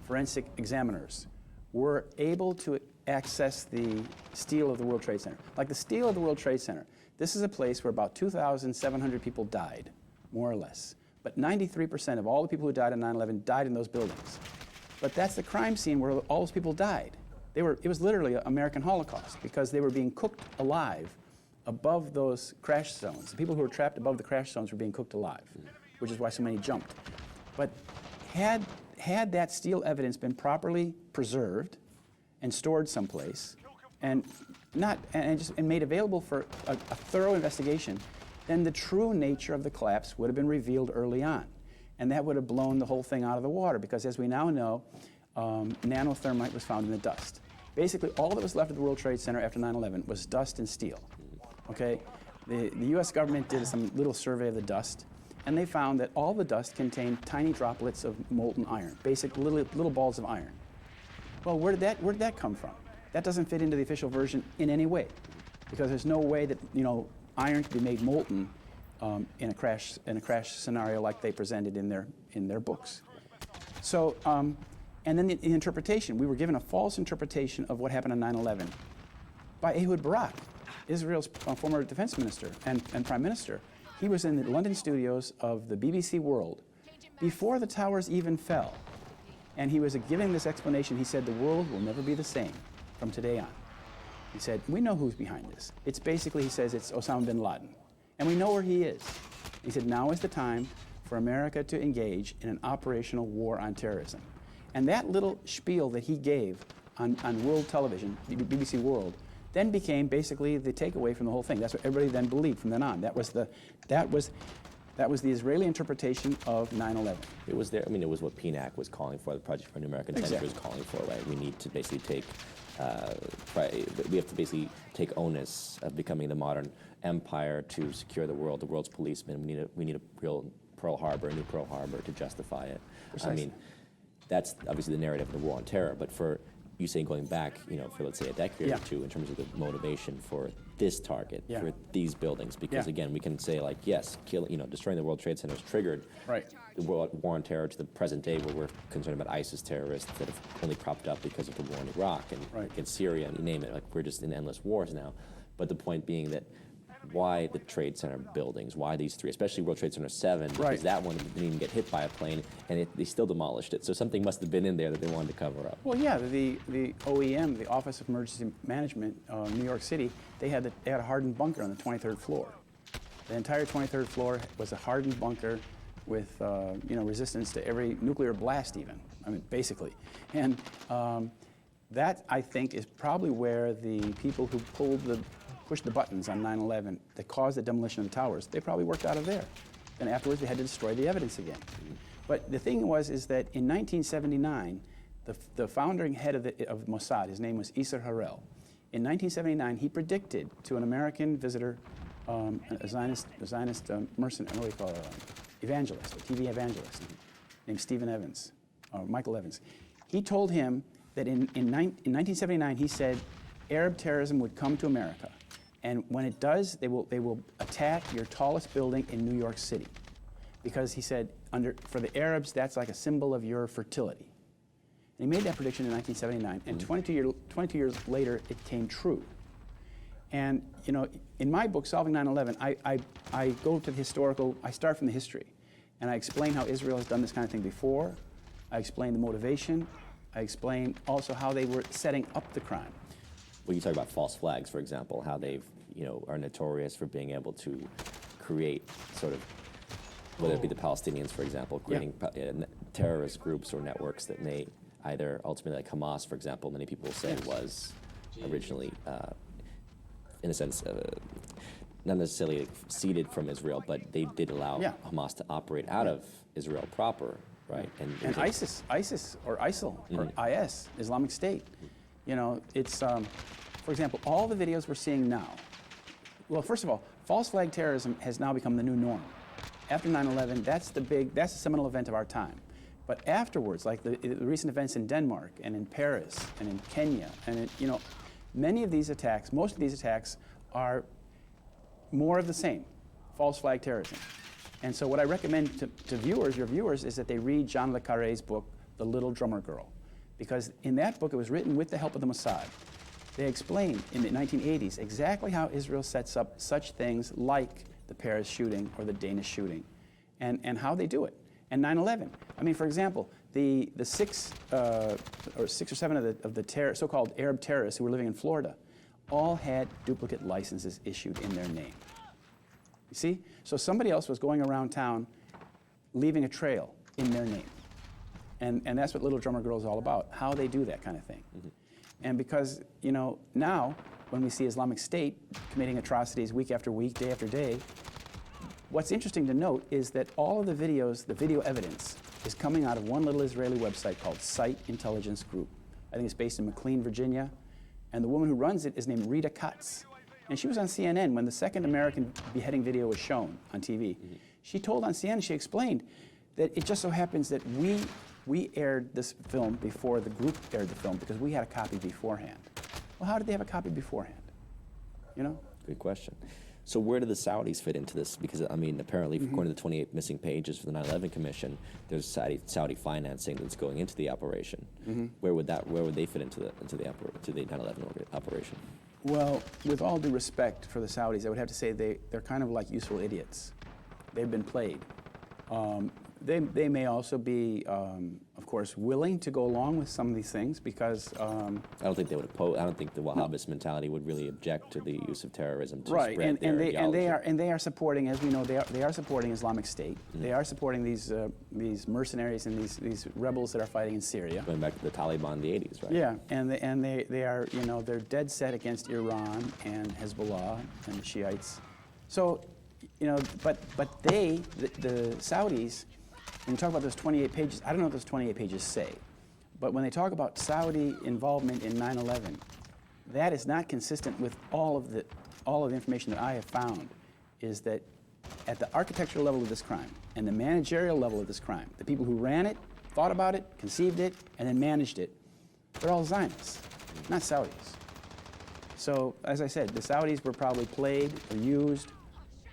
S23: forensic examiners were able to access the steel of the World Trade Center, like the steel of the World Trade Center, this is a place where about 2,700 people died, more or less. But 93% of all the people who died in 9/11 died in those buildings. But that's the crime scene where all those people died. It was literally an American Holocaust because they were being cooked alive above those crash zones. The people who were trapped above the crash zones were being cooked alive, which is why so many jumped. But had that steel evidence been properly preserved and stored someplace and made available for a thorough investigation, then the true nature of the collapse would have been revealed early on. And that would have blown the whole thing out of the water because, as we now know, nanothermite was found in the dust. Basically, all that was left of the World Trade Center after 9/11 was dust and steel. Okay? The U.S. government did some little survey of the dust, and they found that all the dust contained tiny droplets of molten iron, basic little balls of iron. Well, where did that come from? That doesn't fit into the official version in any way, because there's no way that iron could be made molten in a crash scenario like they presented in their books. So, and then the interpretation, we were given a false interpretation of what happened on 9/11 by Ehud Barak, Israel's former defense minister and prime minister. He was in the London studios of the BBC World before the towers even fell. And he was giving this explanation. He said, the world will never be the same from today on. He said, we know who's behind this. It's basically, he says, it's Osama bin Laden. And we know where he is. He said, now is the time for America to engage in an operational war on terrorism. And that little spiel that he gave on world television, BBC World, then became basically the takeaway from the whole thing. That's what everybody then believed from then on. That was the Israeli interpretation of 9/11.
S20: It was there. I mean, it was what PNAC was calling for. The Project for a New American Center was calling for. Right. We need to basically take. We have to basically take onus of becoming the modern empire to secure the world. The world's policemen. We need a real Pearl Harbor, a new Pearl Harbor to justify it.
S23: Precisely.
S20: I mean, that's obviously the narrative of the war on terror. But for you saying going back, for let's say a decade or two, in terms of the motivation for this target, for these buildings, because again, we can say like, yes, destroying the World Trade Center has triggered the war on terror to the present day, where we're concerned about ISIS terrorists that have only cropped up because of the war in Iraq and against Syria, and you name it. Like we're just in endless wars now. But the point being that why the Trade Center buildings? Why these 3, especially World Trade Center 7? Because that one didn't even get hit by a plane, and they still demolished it. So something must have been in there that they wanted to cover up.
S23: Well, yeah, the OEM, the Office of Emergency Management, New York City, they had a hardened bunker on the 23rd floor. The entire 23rd floor was a hardened bunker with resistance to every nuclear blast, even. I mean, basically, and that I think is probably where the people who pulled the pushed the buttons on 9/11 that caused the demolition of the towers, they probably worked out of there. And afterwards, they had to destroy the evidence again. But the thing is that in 1979, the founding head of Mossad, his name was Isser Harel. In 1979, he predicted to an American visitor, a Zionist mercenary, what do you call it, evangelist, a TV evangelist, named Stephen Evans, or Michael Evans. He told him that in 1979, he said Arab terrorism would come to America. And when it does, they will attack your tallest building in New York City. Because he said, for the Arabs, that's like a symbol of your fertility. And he made that prediction in 1979, and 22 years later, it came true. And, you know, in my book, Solving 9/11, I go to the historical, I start from the history, and I explain how Israel has done this kind of thing before. I explain the motivation. I explain also how they were setting up the crime.
S20: Well, you talk about false flags, for example, how they've, you know, are notorious for being able to create sort of, whether it be the Palestinians, for example, creating terrorist groups or networks that may either ultimately, like Hamas, for example, many people say was originally, in a sense, not necessarily seeded from Israel, but they did allow Hamas to operate out of Israel proper, right?
S23: And ISIS or ISIL or IS, Islamic State. You know, it's, for example, all the videos we're seeing now. Well, first of all, false flag terrorism has now become the new norm. After 9/11, that's the seminal event of our time. But afterwards, like the recent events in Denmark and in Paris and in Kenya, and you know, many of these attacks, most of these attacks are more of the same, false flag terrorism. And so what I recommend to your viewers, is that they read John le Carré's book, The Little Drummer Girl. Because in that book, it was written with the help of the Mossad. They explain in the 1980s exactly how Israel sets up such things like the Paris shooting or the Danish shooting, and how they do it. And 9/11. I mean, for example, the 6 or 7 of the so-called Arab terrorists who were living in Florida all had duplicate licenses issued in their name. You see? So somebody else was going around town leaving a trail in their name. And that's what Little Drummer Girl is all about, how they do that kind of thing. And because, you know, now when we see Islamic State committing atrocities week after week, day after day, what's interesting to note is that all of the videos, the video evidence, is coming out of one little Israeli website called Site Intelligence Group. I think it's based in McLean, Virginia. And the woman who runs it is named Rita Katz. And she was on CNN when the second American beheading video was shown on TV. She told on CNN, she explained that it just so happens that we aired this film before the group aired the film because we had a copy beforehand. Well, how did they have a copy beforehand? You know?
S20: Good question. So where do the Saudis fit into this? Because, I mean, apparently, according to the 28 missing pages for the 9/11 Commission, there's Saudi financing that's going into the operation. Where would they fit into the 9/11 operation?
S23: Well, with all due respect for the Saudis, I would have to say they're kind of like useful idiots. They've been played. They may also be, of course, willing to go along with some of these things because
S20: I don't think they would oppose. I don't think the Wahhabist mentality would really object to the use of terrorism to
S23: right,
S20: spread their ideology.
S23: and they are supporting, as we know, they are supporting Islamic State. They are supporting these mercenaries and these rebels that are fighting in Syria.
S20: Going back to the Taliban in the 80s, right?
S23: Yeah, and they are, you know, they're dead set against Iran and Hezbollah and the Shiites. So, you know, but the Saudis. When you talk about those 28 pages, I don't know what those 28 pages say, but when they talk about Saudi involvement in 9/11, that is not consistent with all of the information that I have found, is that at the architectural level of this crime and the managerial level of this crime, the people who ran it, thought about it, conceived it, and then managed it, they're all Zionists, not Saudis. So, as I said, the Saudis were probably played or used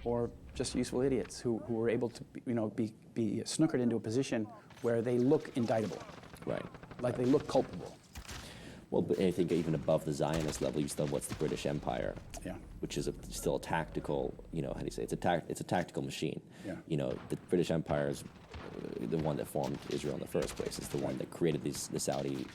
S23: or just useful idiots who were able to, you know, be snookered into a position where they look indictable.
S20: Right.
S23: Like they look culpable.
S20: Well, but I think even above the Zionist level, you still have what's the British Empire, which is still a tactical, you know, how do you say, it's a tactical machine.
S23: Yeah.
S20: You know, the British Empire is the one that formed Israel in the first place. It's the one that created the Saudi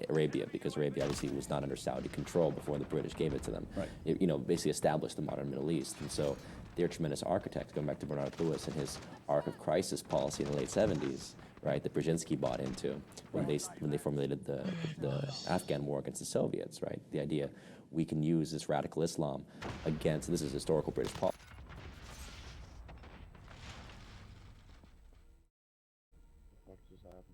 S20: Arabia, because Arabia obviously was not under Saudi control before the British gave it to them.
S23: Right.
S20: It, you know, basically established the modern Middle East. And so they're tremendous architects, going back to Bernard Lewis and his Arc of Crisis policy in the late 70s, right, that Brzezinski bought into when they formulated the Afghan war against the Soviets, right? The idea we can use this radical Islam against, this is historical British policy.
S1: What just happened?